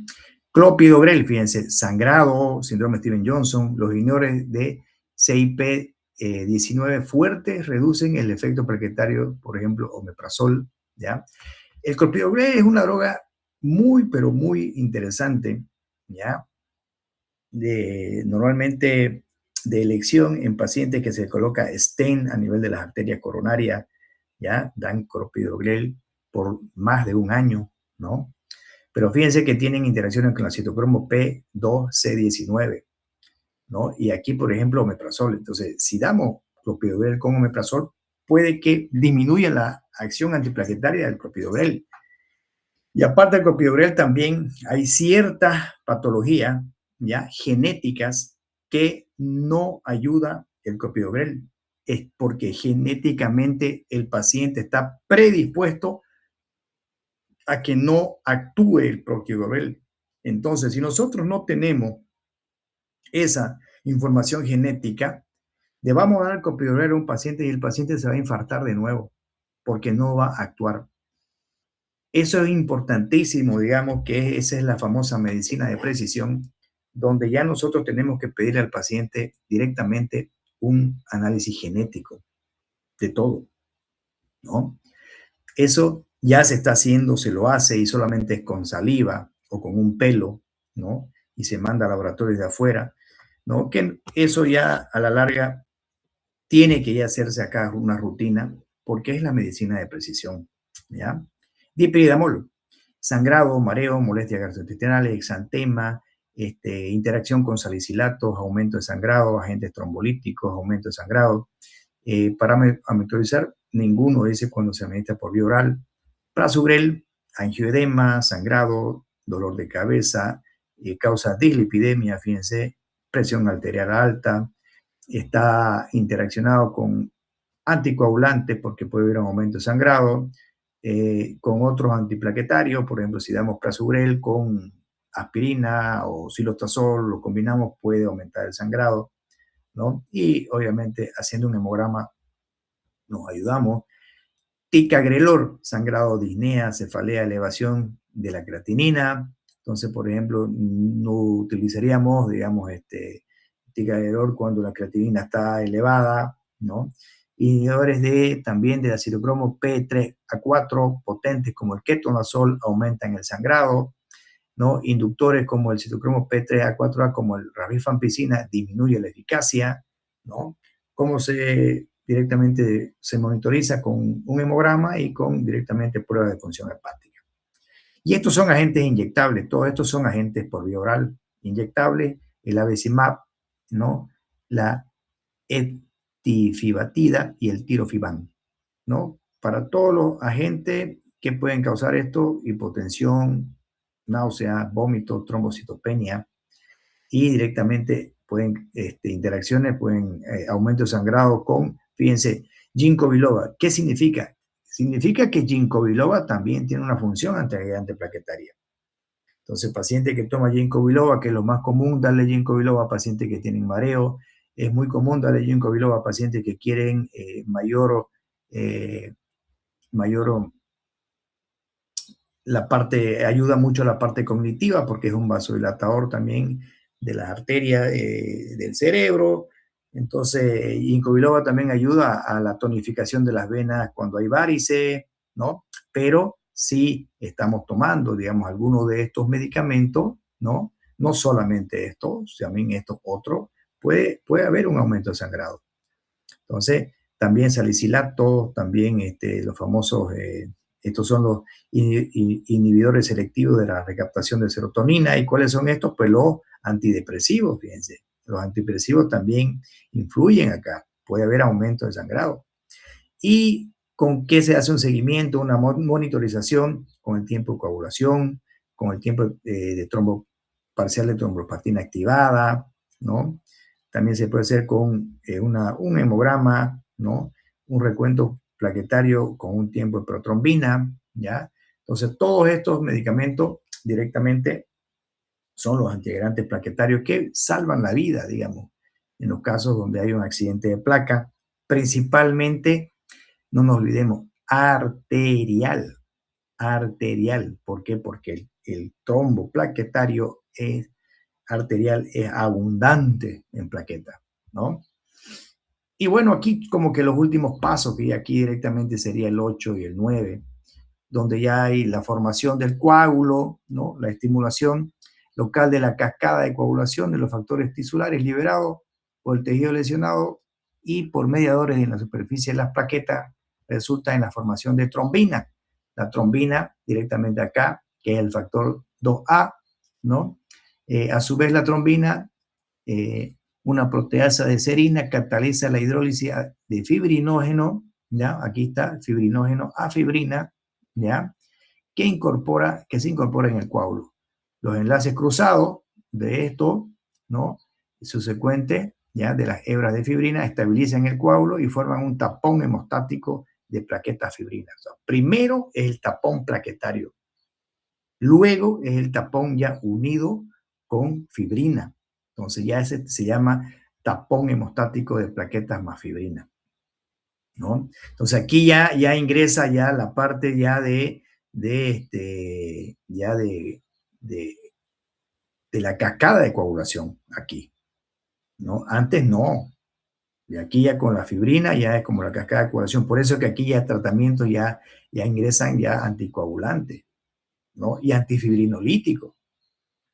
Clopidogrel, fíjense, sangrado, síndrome Steven-Johnson, los inhibidores de CYP19 fuertes reducen el efecto plaquetario, por ejemplo, omeprazol, ¿ya? El clopidogrel es una droga muy, pero muy interesante, ¿ya? Normalmente de elección en pacientes que se coloca stent a nivel de las arterias coronarias, ¿ya? Dan clopidogrel por más de un año, ¿no? Pero fíjense que tienen interacciones con la citocromo P2C19, ¿no? Y aquí, por ejemplo, omeprazol. Entonces, si damos clopidogrel con omeprazol, puede que disminuya la acción antiplaquetaria del clopidogrel. Y aparte del clopidogrel también hay ciertas patologías, ya, genéticas que no ayuda el clopidogrel. Es porque genéticamente el paciente está predispuesto a que no actúe el clopidogrel. Entonces, si nosotros no tenemos esa información genética, le vamos a dar clopidogrel a un paciente y el paciente se va a infartar de nuevo porque no va a actuar. Eso es importantísimo, digamos que esa es la famosa medicina de precisión, donde ya nosotros tenemos que pedirle al paciente directamente un análisis genético de todo, ¿no? Eso ya se está haciendo, se lo hace y solamente es con saliva o con un pelo, ¿no? Y se manda a laboratorios de afuera, ¿no? Que eso ya a la larga tiene que ya hacerse acá una rutina porque es la medicina de precisión, ¿ya? Dipridamol, sangrado, mareo, molestias gastrointestinales, exantema, interacción con salicilatos, aumento de sangrado, agentes trombolíticos, aumento de sangrado. Para monitorizar, ninguno dice cuando se administra por vía oral. Prasugrel, angioedema, sangrado, dolor de cabeza, causa dislipidemia, fíjense, presión arterial alta, está interaccionado con anticoagulantes porque puede haber un aumento de sangrado, con otros antiplaquetarios, por ejemplo, si damos prasugrel con aspirina o silostazol, lo combinamos, puede aumentar el sangrado, ¿no? Y obviamente haciendo un hemograma nos ayudamos. Ticagrelor, sangrado, disnea, cefalea, elevación de la creatinina. Entonces, por ejemplo, no utilizaríamos, digamos, ticagrelor cuando la creatinina está elevada, ¿no? Inhibidores también de la citocromo P3A4 potentes como el ketonazol aumentan el sangrado, ¿no? Inductores como el citocromo P3A4A como el rifampicina disminuye la eficacia, ¿no? Cómo directamente se monitoriza con un hemograma y con directamente pruebas de función hepática. Y estos son agentes inyectables, todos estos son agentes por vía oral inyectables, el abecimab, ¿no? La etifibatida y el tirofiban, ¿no? Para todos los agentes que pueden causar esto, hipotensión, náusea, vómito, trombocitopenia, y directamente pueden, interacciones, pueden aumento de sangrado con, fíjense, ginkgo biloba. ¿Qué significa? Significa que ginkgo biloba también tiene una función antiplaquetaria. Entonces, paciente que toma ginkgo biloba, que es lo más común, darle ginkgo biloba a pacientes que tienen mareo. Es muy común darle ginkgo biloba a pacientes que quieren mayor la parte, ayuda mucho a la parte cognitiva porque es un vasodilatador también de las arterias del cerebro. Entonces, ginkgo biloba también ayuda a la tonificación de las venas cuando hay varices, ¿no? Pero si estamos tomando, digamos, algunos de estos medicamentos, ¿no? No solamente estos, también estos otros, puede haber un aumento de sangrado. Entonces, también salicilato, también los famosos, estos son los inhibidores selectivos de la recaptación de serotonina. ¿Y cuáles son estos? Pues los antidepresivos, fíjense. Los antidepresivos también influyen acá. Puede haber aumento de sangrado. ¿Y con qué se hace un seguimiento, una monitorización? Con el tiempo de coagulación, con el tiempo de parcial de tromboplastina activada, ¿no? También se puede hacer con un hemograma, ¿no? Un recuento plaquetario con un tiempo de protrombina, ¿ya? Entonces, todos estos medicamentos directamente son los antiagregantes plaquetarios que salvan la vida, digamos, en los casos donde hay un accidente de placa, principalmente, no nos olvidemos, arterial. Arterial. ¿Por qué? Porque el trombo plaquetario arterial es abundante en plaqueta, ¿no? Y bueno, aquí como que los últimos pasos, que aquí directamente sería el 8 y el 9, donde ya hay la formación del coágulo, ¿no? La estimulación local de la cascada de coagulación de los factores tisulares liberados por el tejido lesionado y por mediadores en la superficie de las plaquetas, resulta en la formación de trombina. La trombina directamente acá, que es el factor 2A, ¿no? A su vez, la trombina, una proteasa de serina, cataliza la hidrólisis de fibrinógeno, ¿ya? Aquí está, fibrinógeno a fibrina, ¿ya? Que se incorpora en el coágulo. Los enlaces cruzados de esto, ¿no? Subsecuente, ¿ya? De las hebras de fibrina, estabilizan el coágulo y forman un tapón hemostático de plaquetas fibrinas. O sea, primero es el tapón plaquetario, luego es el tapón ya unido con fibrina. Entonces ya ese se llama tapón hemostático de plaquetas más fibrina, ¿no? Entonces aquí ya ingresa ya la parte ya de la cascada de coagulación aquí, ¿no? Antes no. De aquí ya con la fibrina ya es como la cascada de coagulación. Por eso que aquí ya tratamientos ya ingresan ya anticoagulantes, ¿no? Y antifibrinolíticos.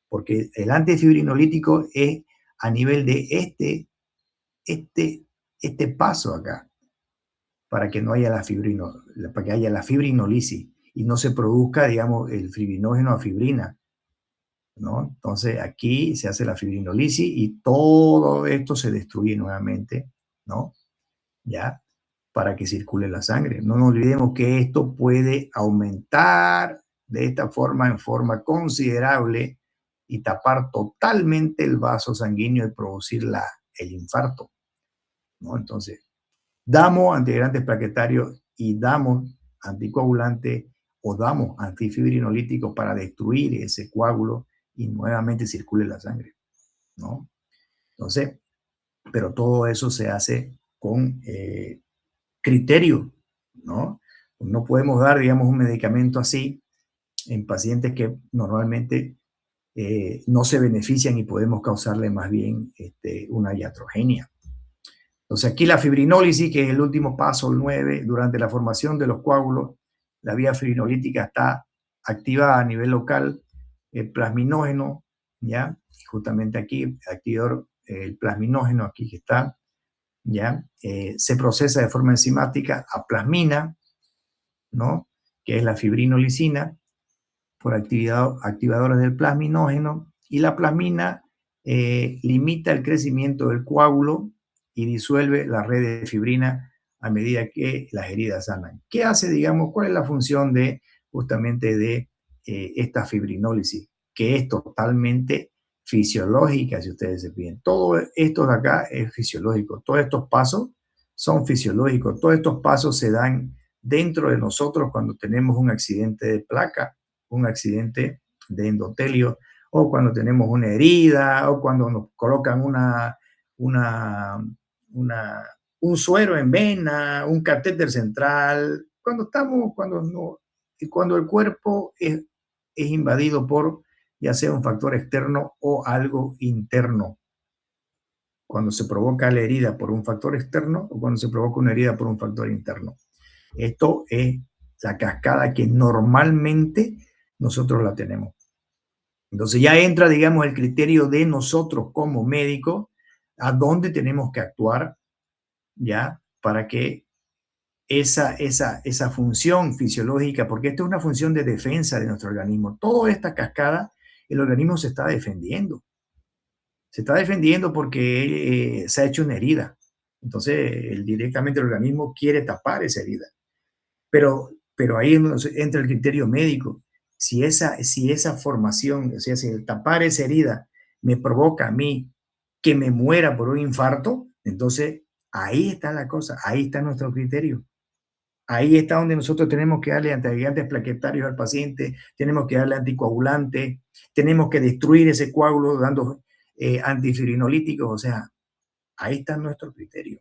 Porque el antifibrinolítico es a nivel de este paso acá, para que no haya para que haya la fibrinolisis y no se produzca, digamos, el fibrinógeno a fibrina, ¿no? Entonces aquí se hace la fibrinolisis y todo esto se destruye nuevamente, ¿no? ¿Ya? Para que circule la sangre. No nos olvidemos que esto puede aumentar de esta forma en forma considerable y tapar totalmente el vaso sanguíneo y producir el infarto, ¿no? Entonces, damos antiagregantes plaquetarios y damos anticoagulantes o damos antifibrinolíticos para destruir ese coágulo y nuevamente circule la sangre, ¿no? Entonces, pero todo eso se hace con criterio, ¿no? No podemos dar, digamos, un medicamento así en pacientes que normalmente no se benefician y podemos causarle más bien una iatrogenia. Entonces aquí la fibrinólisis, que es el último paso, el 9, durante la formación de los coágulos, la vía fibrinolítica está activada a nivel local, el plasminógeno, ¿ya? Justamente aquí, activador, el plasminógeno, aquí que está, ¿ya? Se procesa de forma enzimática a plasmina, ¿no? Que es la fibrinolicina, por activadores del plasminógeno, y la plasmina limita el crecimiento del coágulo y disuelve la red de fibrina a medida que las heridas sanan. ¿Qué hace, digamos, cuál es la función de justamente de esta fibrinólisis? Que es totalmente fisiológica, si ustedes se piden. Todo esto de acá es fisiológico. Todos estos pasos son fisiológicos. Todos estos pasos se dan dentro de nosotros cuando tenemos un accidente de placa, un accidente de endotelio, o cuando tenemos una herida, o cuando nos colocan un suero en vena, un catéter central, cuando el cuerpo es invadido por ya sea un factor externo o algo interno. Cuando se provoca la herida por un factor externo o cuando se provoca una herida por un factor interno. Esto es la cascada que normalmente nosotros la tenemos. Entonces ya entra, digamos, el criterio de nosotros como médicos, a dónde tenemos que actuar, ¿ya? Para que esa función fisiológica, porque esta es una función de defensa de nuestro organismo. Toda esta cascada, el organismo se está defendiendo. Se está defendiendo porque se ha hecho una herida. Entonces, directamente el organismo quiere tapar esa herida. Pero ahí entra el criterio médico. Si esa formación, o sea, si el tapar esa herida me provoca a mí que me muera por un infarto, entonces ahí está la cosa, ahí está nuestro criterio. Ahí está donde nosotros tenemos que darle antiagregantes plaquetarios al paciente, tenemos que darle anticoagulantes, tenemos que destruir ese coágulo dando antifibrinolíticos, o sea, ahí está nuestro criterio,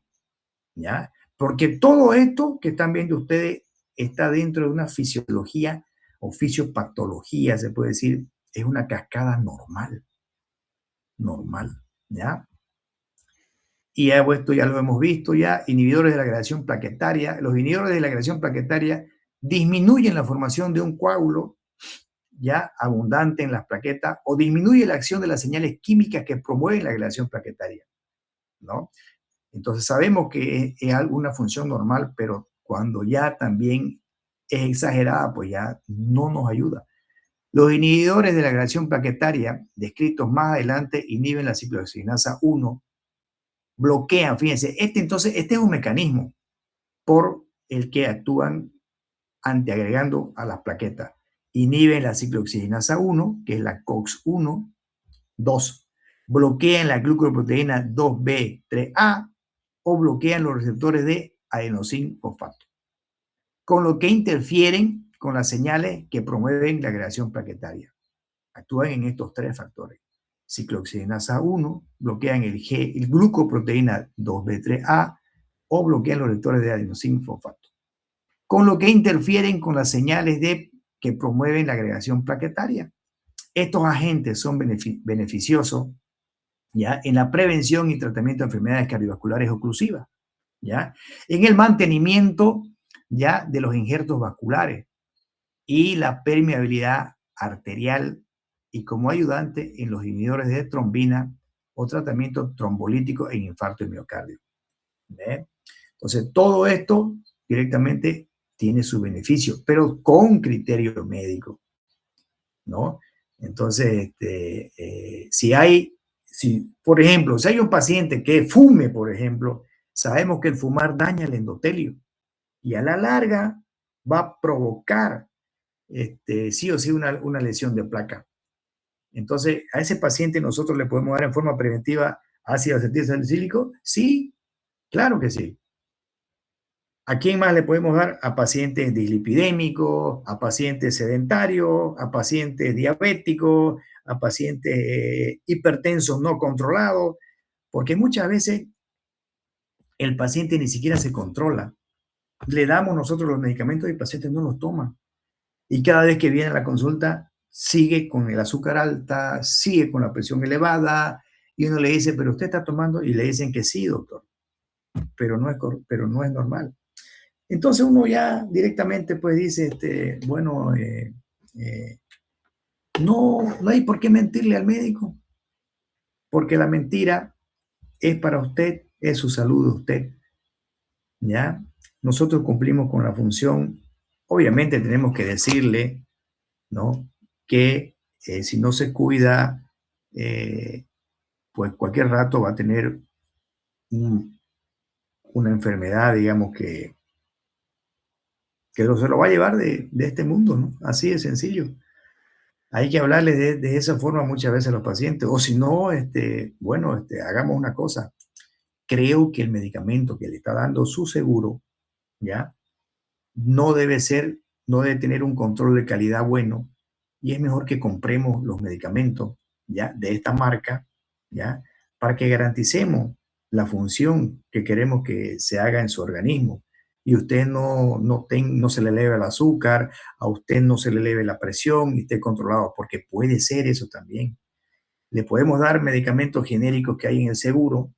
¿ya? Porque todo esto que están viendo ustedes está dentro de una fisiología o fisiopatología, se puede decir, es una cascada normal, ¿ya? Y esto ya lo hemos visto ya, inhibidores de la agregación plaquetaria. Los inhibidores de la agregación plaquetaria disminuyen la formación de un coágulo ya abundante en las plaquetas o disminuye la acción de las señales químicas que promueven la agregación plaquetaria, ¿no? Entonces sabemos que es alguna función normal, pero cuando ya también es exagerada, pues ya no nos ayuda. Los inhibidores de la agregación plaquetaria, descritos más adelante, inhiben la ciclooxigenasa 1, bloquean, fíjense, este es un mecanismo por el que actúan antiagregando a las plaquetas. Inhiben la ciclooxigenasa 1, que es la COX-1, 2. Bloquean la glucoproteína 2B3A o bloquean los receptores de adenosín fosfato, con lo que interfieren con las señales que promueven la agregación plaquetaria. Actúan en estos tres factores. Ciclooxigenasa 1, bloquean el glucoproteína 2B3A o bloquean los receptores de adenosín fosfato, con lo que interfieren con las señales que promueven la agregación plaquetaria. Estos agentes son beneficiosos, ¿ya?, en la prevención y tratamiento de enfermedades cardiovasculares oclusivas, ¿ya?, en el mantenimiento, ¿ya?, de los injertos vasculares y la permeabilidad arterial, y como ayudante en los inhibidores de trombina o tratamiento trombolítico en infarto de miocardio. ¿Ve? Entonces, todo esto directamente tiene su beneficio, pero con criterio médico, ¿no? Entonces, por ejemplo, si hay un paciente que fume, por ejemplo, sabemos que el fumar daña el endotelio y a la larga va a provocar sí o sí una lesión de placa. Entonces, a ese paciente nosotros le podemos dar en forma preventiva ácido acetil salicílico. Sí, claro que sí. ¿A quién más le podemos dar? A pacientes dislipidémicos, a pacientes sedentarios, a pacientes diabéticos, a pacientes hipertensos no controlados, porque muchas veces el paciente ni siquiera se controla. Le damos nosotros los medicamentos y el paciente no los toma. Y cada vez que viene a la consulta sigue con el azúcar alta, sigue con la presión elevada, y uno le dice, pero usted está tomando, y le dicen que sí, doctor, pero no es normal. Entonces uno ya directamente pues dice, bueno, no hay por qué mentirle al médico, porque la mentira es para usted, es su salud de usted, ¿ya? Nosotros cumplimos con la función, obviamente tenemos que decirle, ¿no?, que si no se cuida, pues cualquier rato va a tener una enfermedad, digamos, que se lo va a llevar de este mundo, ¿no? Así de sencillo. Hay que hablarle de esa forma muchas veces a los pacientes. O si no, bueno, hagamos una cosa. Creo que el medicamento que le está dando su seguro, ¿ya?, no debe tener un control de calidad bueno, y es mejor que compremos los medicamentos, ¿ya?, de esta marca, ¿ya?, para que garanticemos la función que queremos que se haga en su organismo. Y usted no se le eleve el azúcar, a usted no se le eleve la presión y esté controlado, porque puede ser eso también. Le podemos dar medicamentos genéricos que hay en el seguro,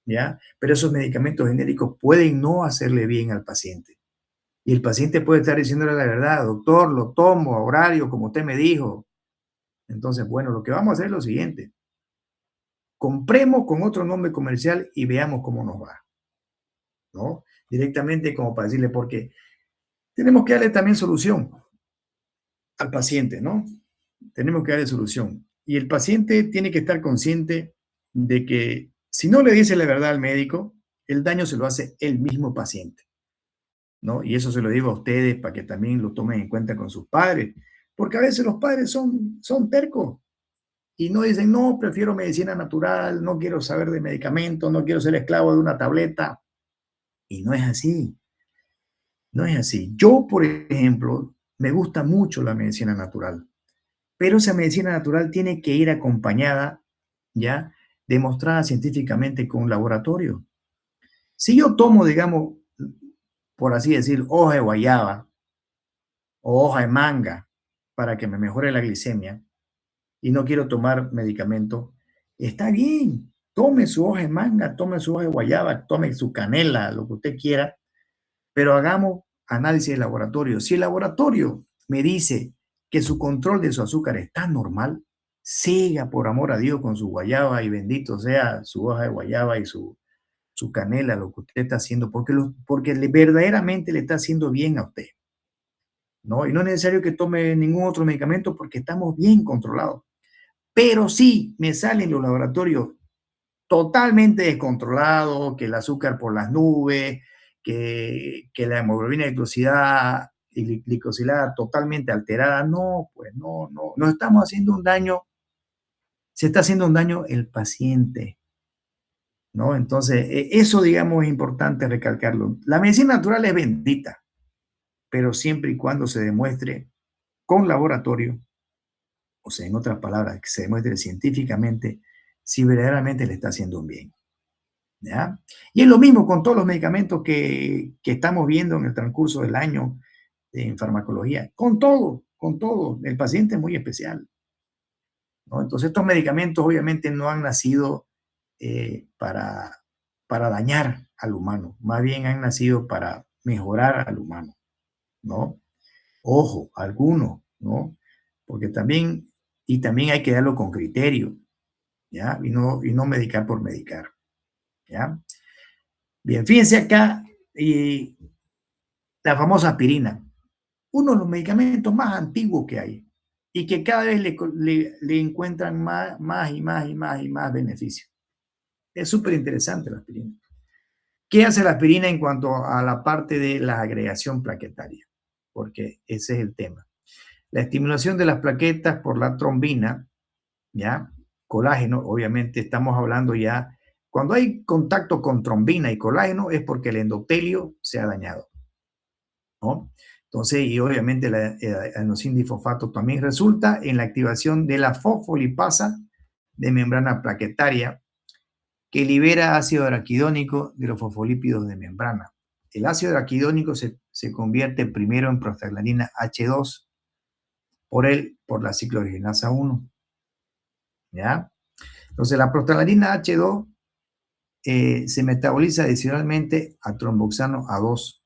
¿ya?, pero esos medicamentos genéricos pueden no hacerle bien al paciente. Y el paciente puede estar diciéndole la verdad, doctor, lo tomo a horario, como usted me dijo. Entonces, bueno, lo que vamos a hacer es lo siguiente. Compremos con otro nombre comercial y veamos cómo nos va, ¿no? Directamente como para decirle, porque tenemos que darle también solución al paciente, ¿no? Tenemos que darle solución. Y el paciente tiene que estar consciente de que si no le dice la verdad al médico, el daño se lo hace el mismo paciente, ¿no? Y eso se lo digo a ustedes para que también lo tomen en cuenta con sus padres, porque a veces los padres son tercos y no dicen, no, prefiero medicina natural, no quiero saber de medicamentos, no quiero ser esclavo de una tableta. Y no es así. No es así. Yo, por ejemplo, me gusta mucho la medicina natural, pero esa medicina natural tiene que ir acompañada, ¿ya? Demostrada científicamente con un laboratorio. Si yo tomo, digamos, por así decir, hoja de guayaba o hoja de manga para que me mejore la glicemia y no quiero tomar medicamento, está bien. Tome su hoja de manga, tome su hoja de guayaba, tome su canela, lo que usted quiera, pero hagamos análisis de laboratorio. Si el laboratorio me dice que su control de su azúcar está normal, siga por amor a Dios con su guayaba y bendito sea su hoja de guayaba y su canela, lo que usted está haciendo, porque verdaderamente le está haciendo bien a usted, ¿no? Y no es necesario que tome ningún otro medicamento porque estamos bien controlados. Pero sí me salen los laboratorios totalmente descontrolados, que el azúcar por las nubes, que la hemoglobina glicosilada totalmente alterada. No, pues no, nos estamos haciendo un daño, se está haciendo un daño el paciente, ¿no? Entonces, eso, digamos, es importante recalcarlo. La medicina natural es bendita, pero siempre y cuando se demuestre con laboratorio, o sea, en otras palabras, que se demuestre científicamente si verdaderamente le está haciendo un bien, ¿ya? Y es lo mismo con todos los medicamentos que estamos viendo en el transcurso del año en farmacología, con todo. El paciente es muy especial, ¿no? Entonces, estos medicamentos obviamente no han nacido para dañar al humano, más bien han nacido para mejorar al humano, ¿no? Ojo, algunos, ¿no? Porque también, y también hay que darlo con criterio, ¿ya? Y no medicar por medicar, ¿ya? Bien, fíjense acá, y la famosa aspirina, uno de los medicamentos más antiguos que hay y que cada vez le encuentran más y más y más y más beneficios. Es súper interesante la aspirina. ¿Qué hace la aspirina en cuanto a la parte de la agregación plaquetaria? Porque ese es el tema. La estimulación de las plaquetas por la trombina, ¿ya? Colágeno, obviamente estamos hablando ya, cuando hay contacto con trombina y colágeno es porque el endotelio se ha dañado, ¿no? Entonces, y obviamente la adenosín difosfato también resulta en la activación de la fosfolipasa de membrana plaquetaria que libera ácido araquidónico de los fosfolípidos de membrana. El ácido araquidónico se convierte primero en prostaglandina H2 por la ciclooxigenasa 1, ¿ya? Entonces, la prostaglandina H2 se metaboliza adicionalmente a tromboxano A2,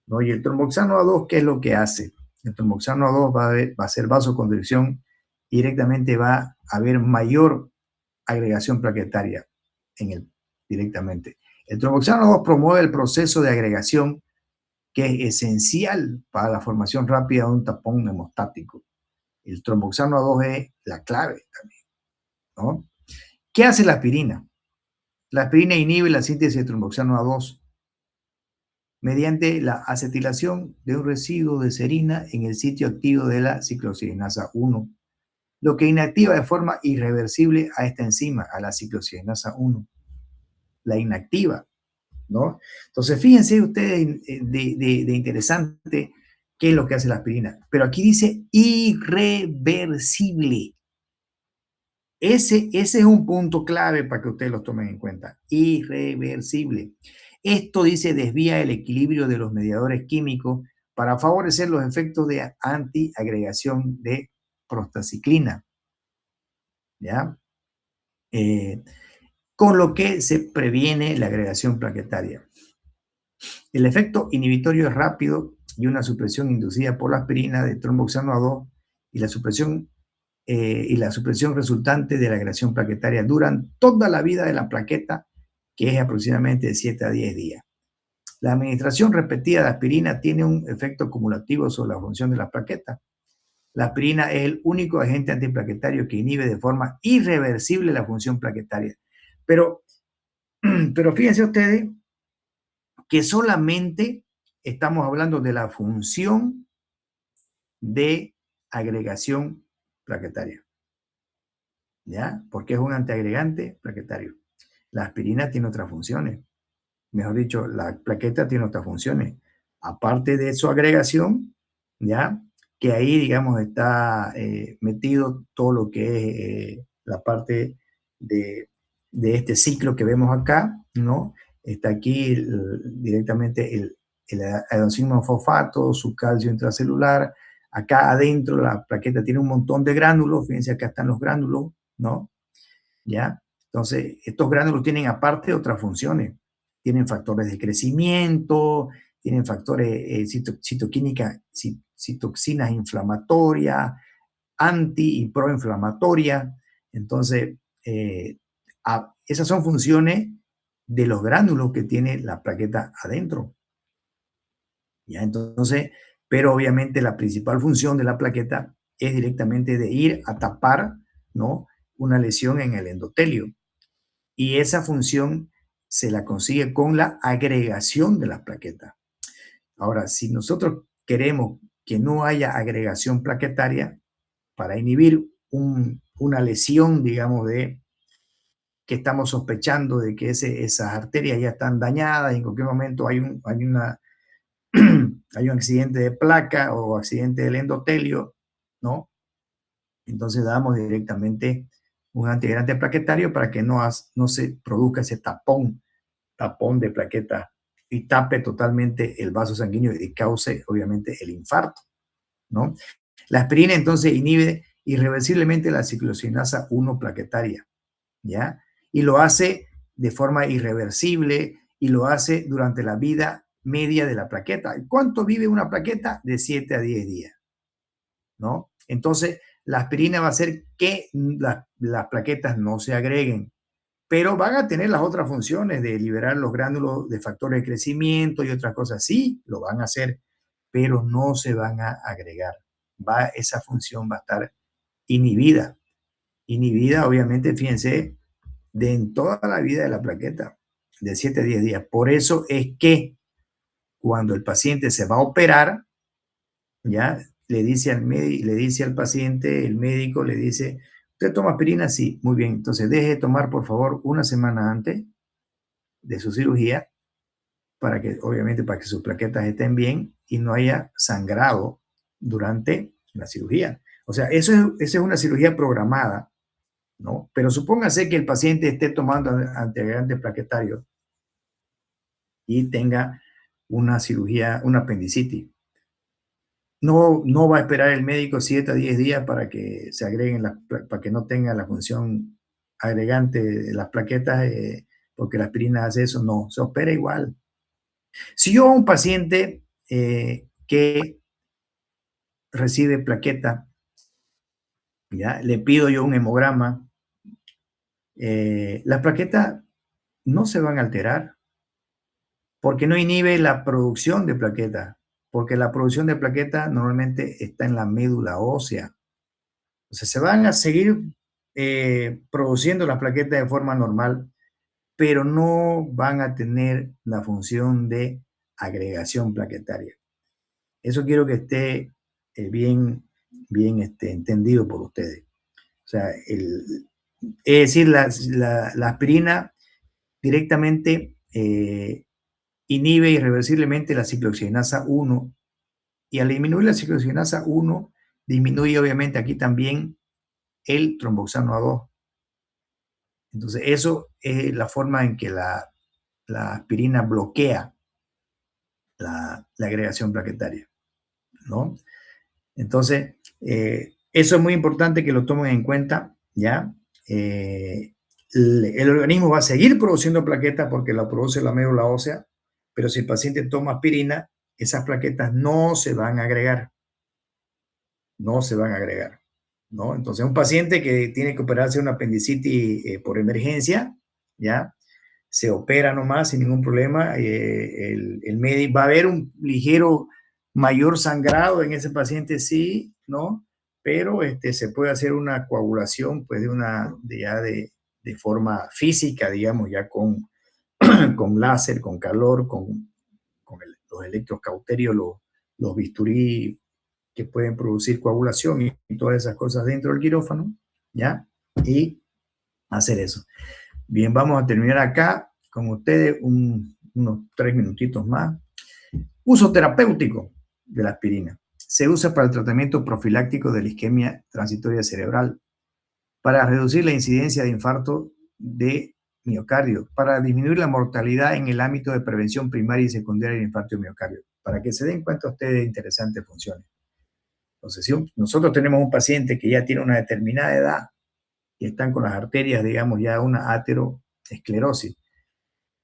¿no? Y el tromboxano A2, ¿qué es lo que hace? El tromboxano A2 va a hacer vasoconstricción y directamente va a haber mayor agregación plaquetaria directamente. El tromboxano A2 promueve el proceso de agregación que es esencial para la formación rápida de un tapón hemostático. El tromboxano A2 es la clave también, ¿no? ¿Qué hace la aspirina? La aspirina inhibe la síntesis de tromboxano A2 mediante la acetilación de un residuo de serina en el sitio activo de la ciclooxigenasa 1, lo que inactiva de forma irreversible a esta enzima, a la ciclooxigenasa 1. La inactiva, ¿no? Entonces, fíjense ustedes de interesante qué es lo que hace la aspirina. Pero aquí dice irreversible. Ese es un punto clave para que ustedes lo tomen en cuenta. Irreversible. Esto dice desvía el equilibrio de los mediadores químicos para favorecer los efectos de antiagregación de prostaciclina, ¿ya? Con lo que se previene la agregación plaquetaria. El efecto inhibitorio es rápido y una supresión inducida por la aspirina de tromboxano A2 y la supresión resultante de la agregación plaquetaria duran toda la vida de la plaqueta, que es aproximadamente de 7 a 10 días. La administración repetida de aspirina tiene un efecto acumulativo sobre la función de la plaqueta. La aspirina es el único agente antiplaquetario que inhibe de forma irreversible la función plaquetaria. Pero fíjense ustedes que solamente estamos hablando de la función de agregación plaquetaria, ¿ya? Porque es un antiagregante plaquetario. La aspirina tiene otras funciones. Mejor dicho, la plaqueta tiene otras funciones. aparte de su agregación, ¿ya? Que ahí, digamos, está metido todo lo que es la parte de este ciclo que vemos acá, ¿no? Está aquí directamente el adenosín fosfato, su calcio intracelular. Acá adentro la plaqueta tiene un montón de gránulos, fíjense acá están los gránulos, ¿no? ¿Ya? Entonces, estos gránulos tienen aparte otras funciones. Tienen factores de crecimiento, tienen factores citoquinas inflamatorias, anti y proinflamatorias. Entonces, esas son funciones de los gránulos que tiene la plaqueta adentro. ¿Ya? Entonces, pero obviamente la principal función de la plaqueta es directamente de ir a tapar, ¿no?, una lesión en el endotelio. Y esa función se la consigue con la agregación de las plaquetas. Ahora, si nosotros queremos que no haya agregación plaquetaria para inhibir una lesión, digamos, de que estamos sospechando de que esas arterias ya están dañadas y en cualquier momento hay un accidente de placa o accidente del endotelio, ¿no? Entonces damos directamente un antiadherente plaquetario para que no se produzca ese tapón de plaqueta y tape totalmente el vaso sanguíneo y cause, obviamente, el infarto, ¿no? La aspirina, entonces, inhibe irreversiblemente la ciclosinasa 1 plaquetaria, ¿ya? Y lo hace de forma irreversible y lo hace durante la vida media de la plaqueta. ¿Cuánto vive una plaqueta? De 7 a 10 días, ¿no? Entonces, la aspirina va a hacer que las plaquetas no se agreguen, pero van a tener las otras funciones de liberar los gránulos de factores de crecimiento y otras cosas. Sí, lo van a hacer, pero no se van a agregar. Esa función va a estar inhibida. Inhibida, obviamente, fíjense, en toda la vida de la plaqueta, de 7 a 10 días. Por eso es que cuando el paciente se va a operar, ya le dice al paciente, el médico le dice, ¿usted toma aspirina? Sí, muy bien. Entonces deje de tomar, por favor, una semana antes de su cirugía, obviamente para que sus plaquetas estén bien y no haya sangrado durante la cirugía. O sea, esa es una cirugía programada, ¿no? Pero supóngase que el paciente esté tomando antiagregantes plaquetarios y tenga una cirugía, una apendicitis. No va a esperar el médico 7 a 10 días para que se agreguen, para que no tenga la función agregante de las plaquetas, porque la aspirina hace eso. No, se opera igual. Si yo a un paciente que recibe plaqueta, ¿ya?, le pido yo un hemograma, las plaquetas no se van a alterar porque no inhibe la producción de plaquetas, porque la producción de plaquetas normalmente está en la médula ósea. O sea, se van a seguir produciendo las plaquetas de forma normal, pero no van a tener la función de agregación plaquetaria. Eso quiero que esté bien entendido por ustedes. O sea, es decir, la aspirina directamente inhibe irreversiblemente la ciclooxigenasa 1 y al disminuir la ciclooxigenasa 1, disminuye obviamente aquí también el tromboxano A2. Entonces, eso es la forma en que la aspirina bloquea la agregación plaquetaria, ¿no? Entonces, eso es muy importante que lo tomen en cuenta, ¿ya? El organismo va a seguir produciendo plaquetas porque la produce la médula ósea, pero si el paciente toma aspirina, esas plaquetas no se van a agregar. No se van a agregar, ¿no? Entonces, un paciente que tiene que operarse una apendicitis por emergencia, ¿ya? Se opera nomás sin ningún problema. El médico va a haber un ligero mayor sangrado en ese paciente, sí, ¿no? Pero se puede hacer una coagulación, pues, de forma física, digamos, ya con láser, con calor, con los electrocauterios, los bisturí que pueden producir coagulación y todas esas cosas dentro del quirófano, ¿ya? Y hacer eso. Bien, vamos a terminar acá con ustedes unos 3 minutitos más. Uso terapéutico de la aspirina. Se usa para el tratamiento profiláctico de la isquemia transitoria cerebral, para reducir la incidencia de infarto de miocardio, para disminuir la mortalidad en el ámbito de prevención primaria y secundaria de infarto de miocardio, para que se den cuenta ustedes de interesantes funciones. Entonces, si nosotros tenemos un paciente que ya tiene una determinada edad y están con las arterias, digamos, ya una ateroesclerosis,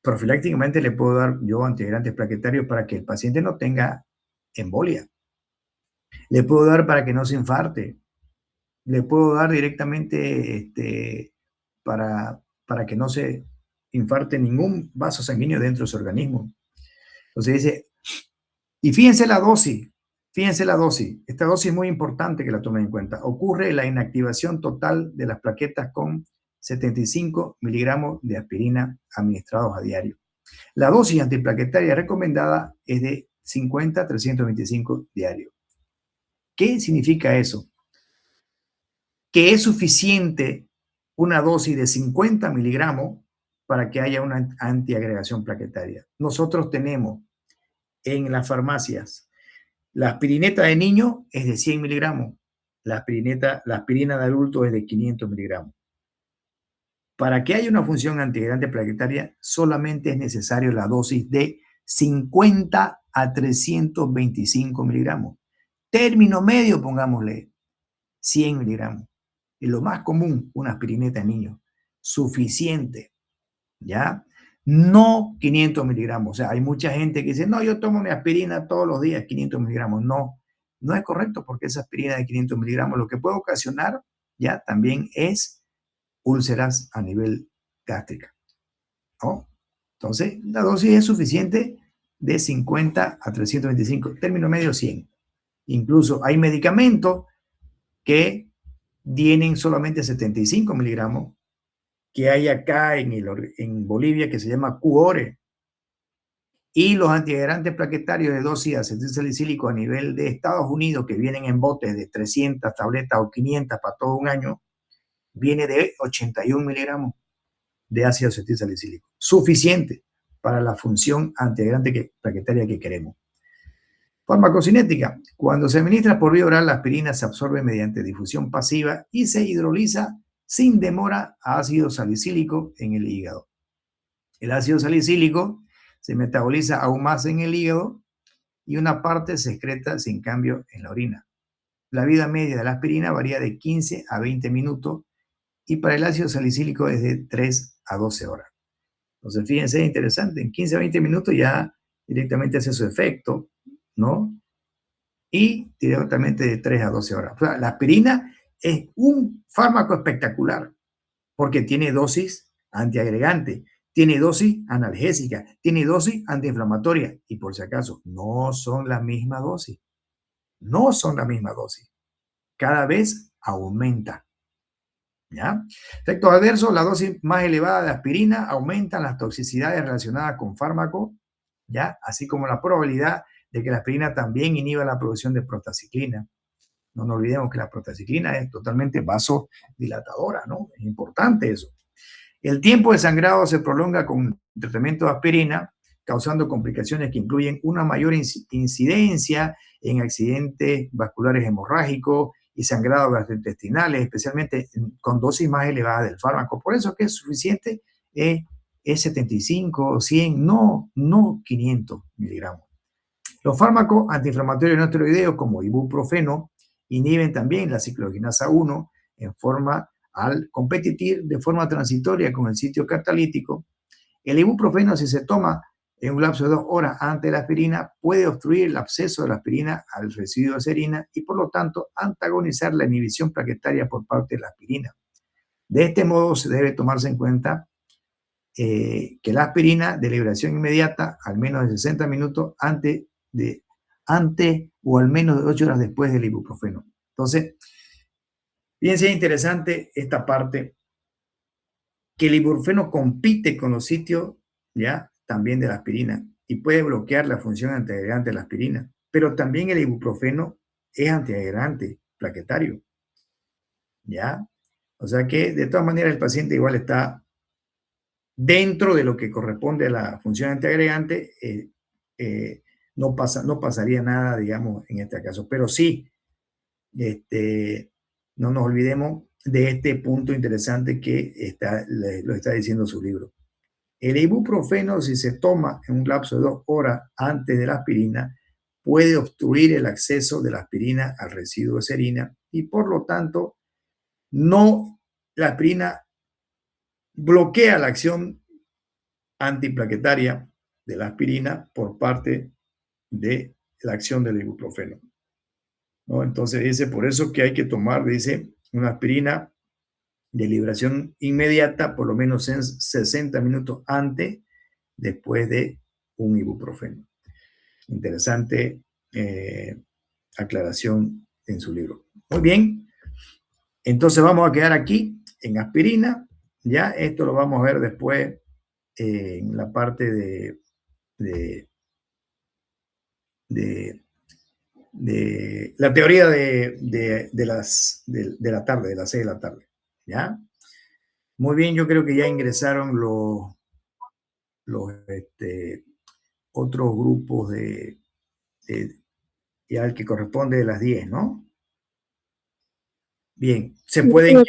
profilácticamente le puedo dar yo antiagregantes plaquetarios para que el paciente no tenga embolia. Le puedo dar para que no se infarte. Le puedo dar directamente para que no se infarte ningún vaso sanguíneo dentro de su organismo. Entonces dice, y fíjense la dosis, esta dosis es muy importante que la tomen en cuenta. Ocurre la inactivación total de las plaquetas con 75 miligramos de aspirina administrados a diario. La dosis antiplaquetaria recomendada es de 50 a 325 diarios. ¿Qué significa eso? Que es suficiente una dosis de 50 miligramos para que haya una antiagregación plaquetaria. Nosotros tenemos en las farmacias la aspirineta de niño es de 100 miligramos, la aspirina de adulto es de 500 miligramos. Para que haya una función antiagregante plaquetaria, solamente es necesario la dosis de 50 a 325 miligramos. Término medio, pongámosle 100 miligramos. Es lo más común, una aspirineta en niños. Suficiente, ¿ya? No 500 miligramos. O sea, hay mucha gente que dice, no, yo tomo mi aspirina todos los días, 500 miligramos. No, no es correcto porque esa aspirina de 500 miligramos lo que puede ocasionar ya también es úlceras a nivel gástrica, ¿no? Entonces, la dosis es suficiente de 50 a 325, término medio 100. Incluso hay medicamentos que tienen solamente 75 miligramos, que hay acá en Bolivia que se llama Cuore. Y los antiagregantes plaquetarios de dosis de acetilsalicílico a nivel de Estados Unidos, que vienen en botes de 300 tabletas o 500 para todo un año, viene de 81 miligramos de ácido acetilsalicílico. Suficiente para la función antiagregante plaquetaria que queremos. Farmacocinética. Cuando se administra por vía oral, la aspirina se absorbe mediante difusión pasiva y se hidroliza sin demora a ácido salicílico en el hígado. El ácido salicílico se metaboliza aún más en el hígado y una parte se excreta sin cambio en la orina. La vida media de la aspirina varía de 15 a 20 minutos y para el ácido salicílico es de 3 a 12 horas. Entonces, fíjense, es interesante, en 15 a 20 minutos ya directamente hace su efecto, ¿no? Y directamente de 3 a 12 horas. O sea, la aspirina es un fármaco espectacular porque tiene dosis antiagregante, tiene dosis analgésica, tiene dosis antiinflamatoria y por si acaso, no son la misma dosis. No son la misma dosis. Cada vez aumenta. ¿Ya? Efectos adversos, la dosis más elevada de aspirina aumentan las toxicidades relacionadas con fármacos, ¿ya? Así como la probabilidad de que la aspirina también inhiba la producción de prostaciclina. No nos olvidemos que la prostaciclina es totalmente vasodilatadora, ¿no? Es importante eso. El tiempo de sangrado se prolonga con tratamiento de aspirina, causando complicaciones que incluyen una mayor incidencia en accidentes vasculares hemorrágicos y sangrados gastrointestinales, especialmente con dosis más elevadas del fármaco. Por eso que es suficiente es 75 o 100, no 500 miligramos. Los fármacos antiinflamatorios no esteroideos como ibuprofeno inhiben también la cicloginasa 1 en forma al competir de forma transitoria con el sitio catalítico. El ibuprofeno, si se toma en un lapso de 2 horas antes de la aspirina, puede obstruir el acceso de la aspirina al residuo de serina y por lo tanto antagonizar la inhibición plaquetaria por parte de la aspirina. De este modo se debe tomarse en cuenta que la aspirina de liberación inmediata, al menos de 60 minutos antes o al menos de 8 horas después del ibuprofeno. Entonces, fíjense, es interesante esta parte, que el ibuprofeno compite con los sitios, ya, también de la aspirina y puede bloquear la función antiagregante de la aspirina, pero también el ibuprofeno es antiagregante plaquetario, ya. O sea que, de todas maneras, el paciente igual está dentro de lo que corresponde a la función antiagregante, no pasaría nada, digamos, en este caso. Pero sí, no nos olvidemos de este punto interesante que lo está diciendo su libro. El ibuprofeno, si se toma en un lapso de 2 horas antes de la aspirina, puede obstruir el acceso de la aspirina al residuo de serina y por lo tanto la aspirina bloquea la acción antiplaquetaria de la aspirina por parte de la acción del ibuprofeno, ¿no? Entonces dice, por eso que hay que tomar, dice, una aspirina de liberación inmediata, por lo menos en 60 minutos antes, después de un ibuprofeno. Interesante aclaración en su libro. Muy bien, entonces vamos a quedar aquí en aspirina. Ya esto lo vamos a ver después en la parte de la teoría de la tarde, de las 6 de la tarde. ¿Ya? Muy bien, yo creo que ya ingresaron los otros grupos ya el que corresponde de las 10, ¿no? Bien, se pueden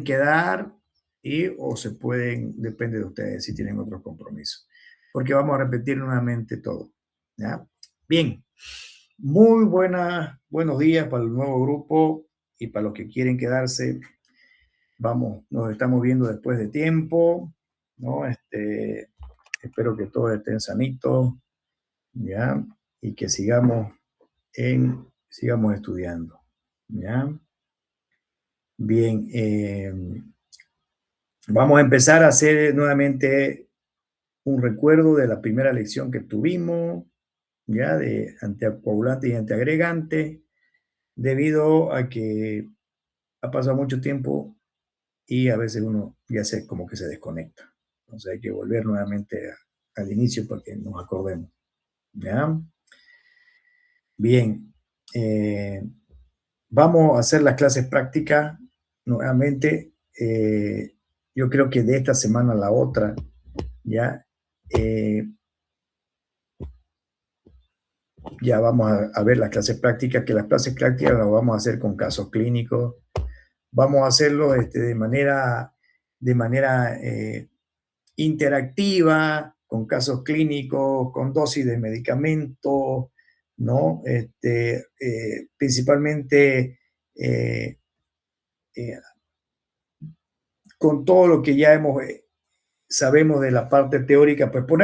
quedar o se pueden, depende de ustedes si tienen otros compromisos, porque vamos a repetir nuevamente todo, ¿ya? Bien, muy buenos días para el nuevo grupo y para los que quieren quedarse. Vamos, nos estamos viendo después de tiempo, ¿no? Espero que todos estén sanitos, ¿ya? Y que sigamos estudiando, ¿ya? Bien, vamos a empezar a hacer nuevamente un recuerdo de la primera lección que tuvimos, ya de anticoagulante y antiagregante, debido a que ha pasado mucho tiempo y a veces uno ya como que se desconecta. Entonces hay que volver nuevamente al inicio para que nos acordemos, ¿ya? Bien, vamos a hacer las clases prácticas nuevamente. Yo creo que de esta semana a la otra, ya vamos a ver las clases prácticas, que las clases prácticas las vamos a hacer con casos clínicos. Vamos a hacerlo de manera interactiva, con casos clínicos, con dosis de medicamentos, ¿no? Principalmente con todo lo que ya sabemos de la parte teórica, pues poner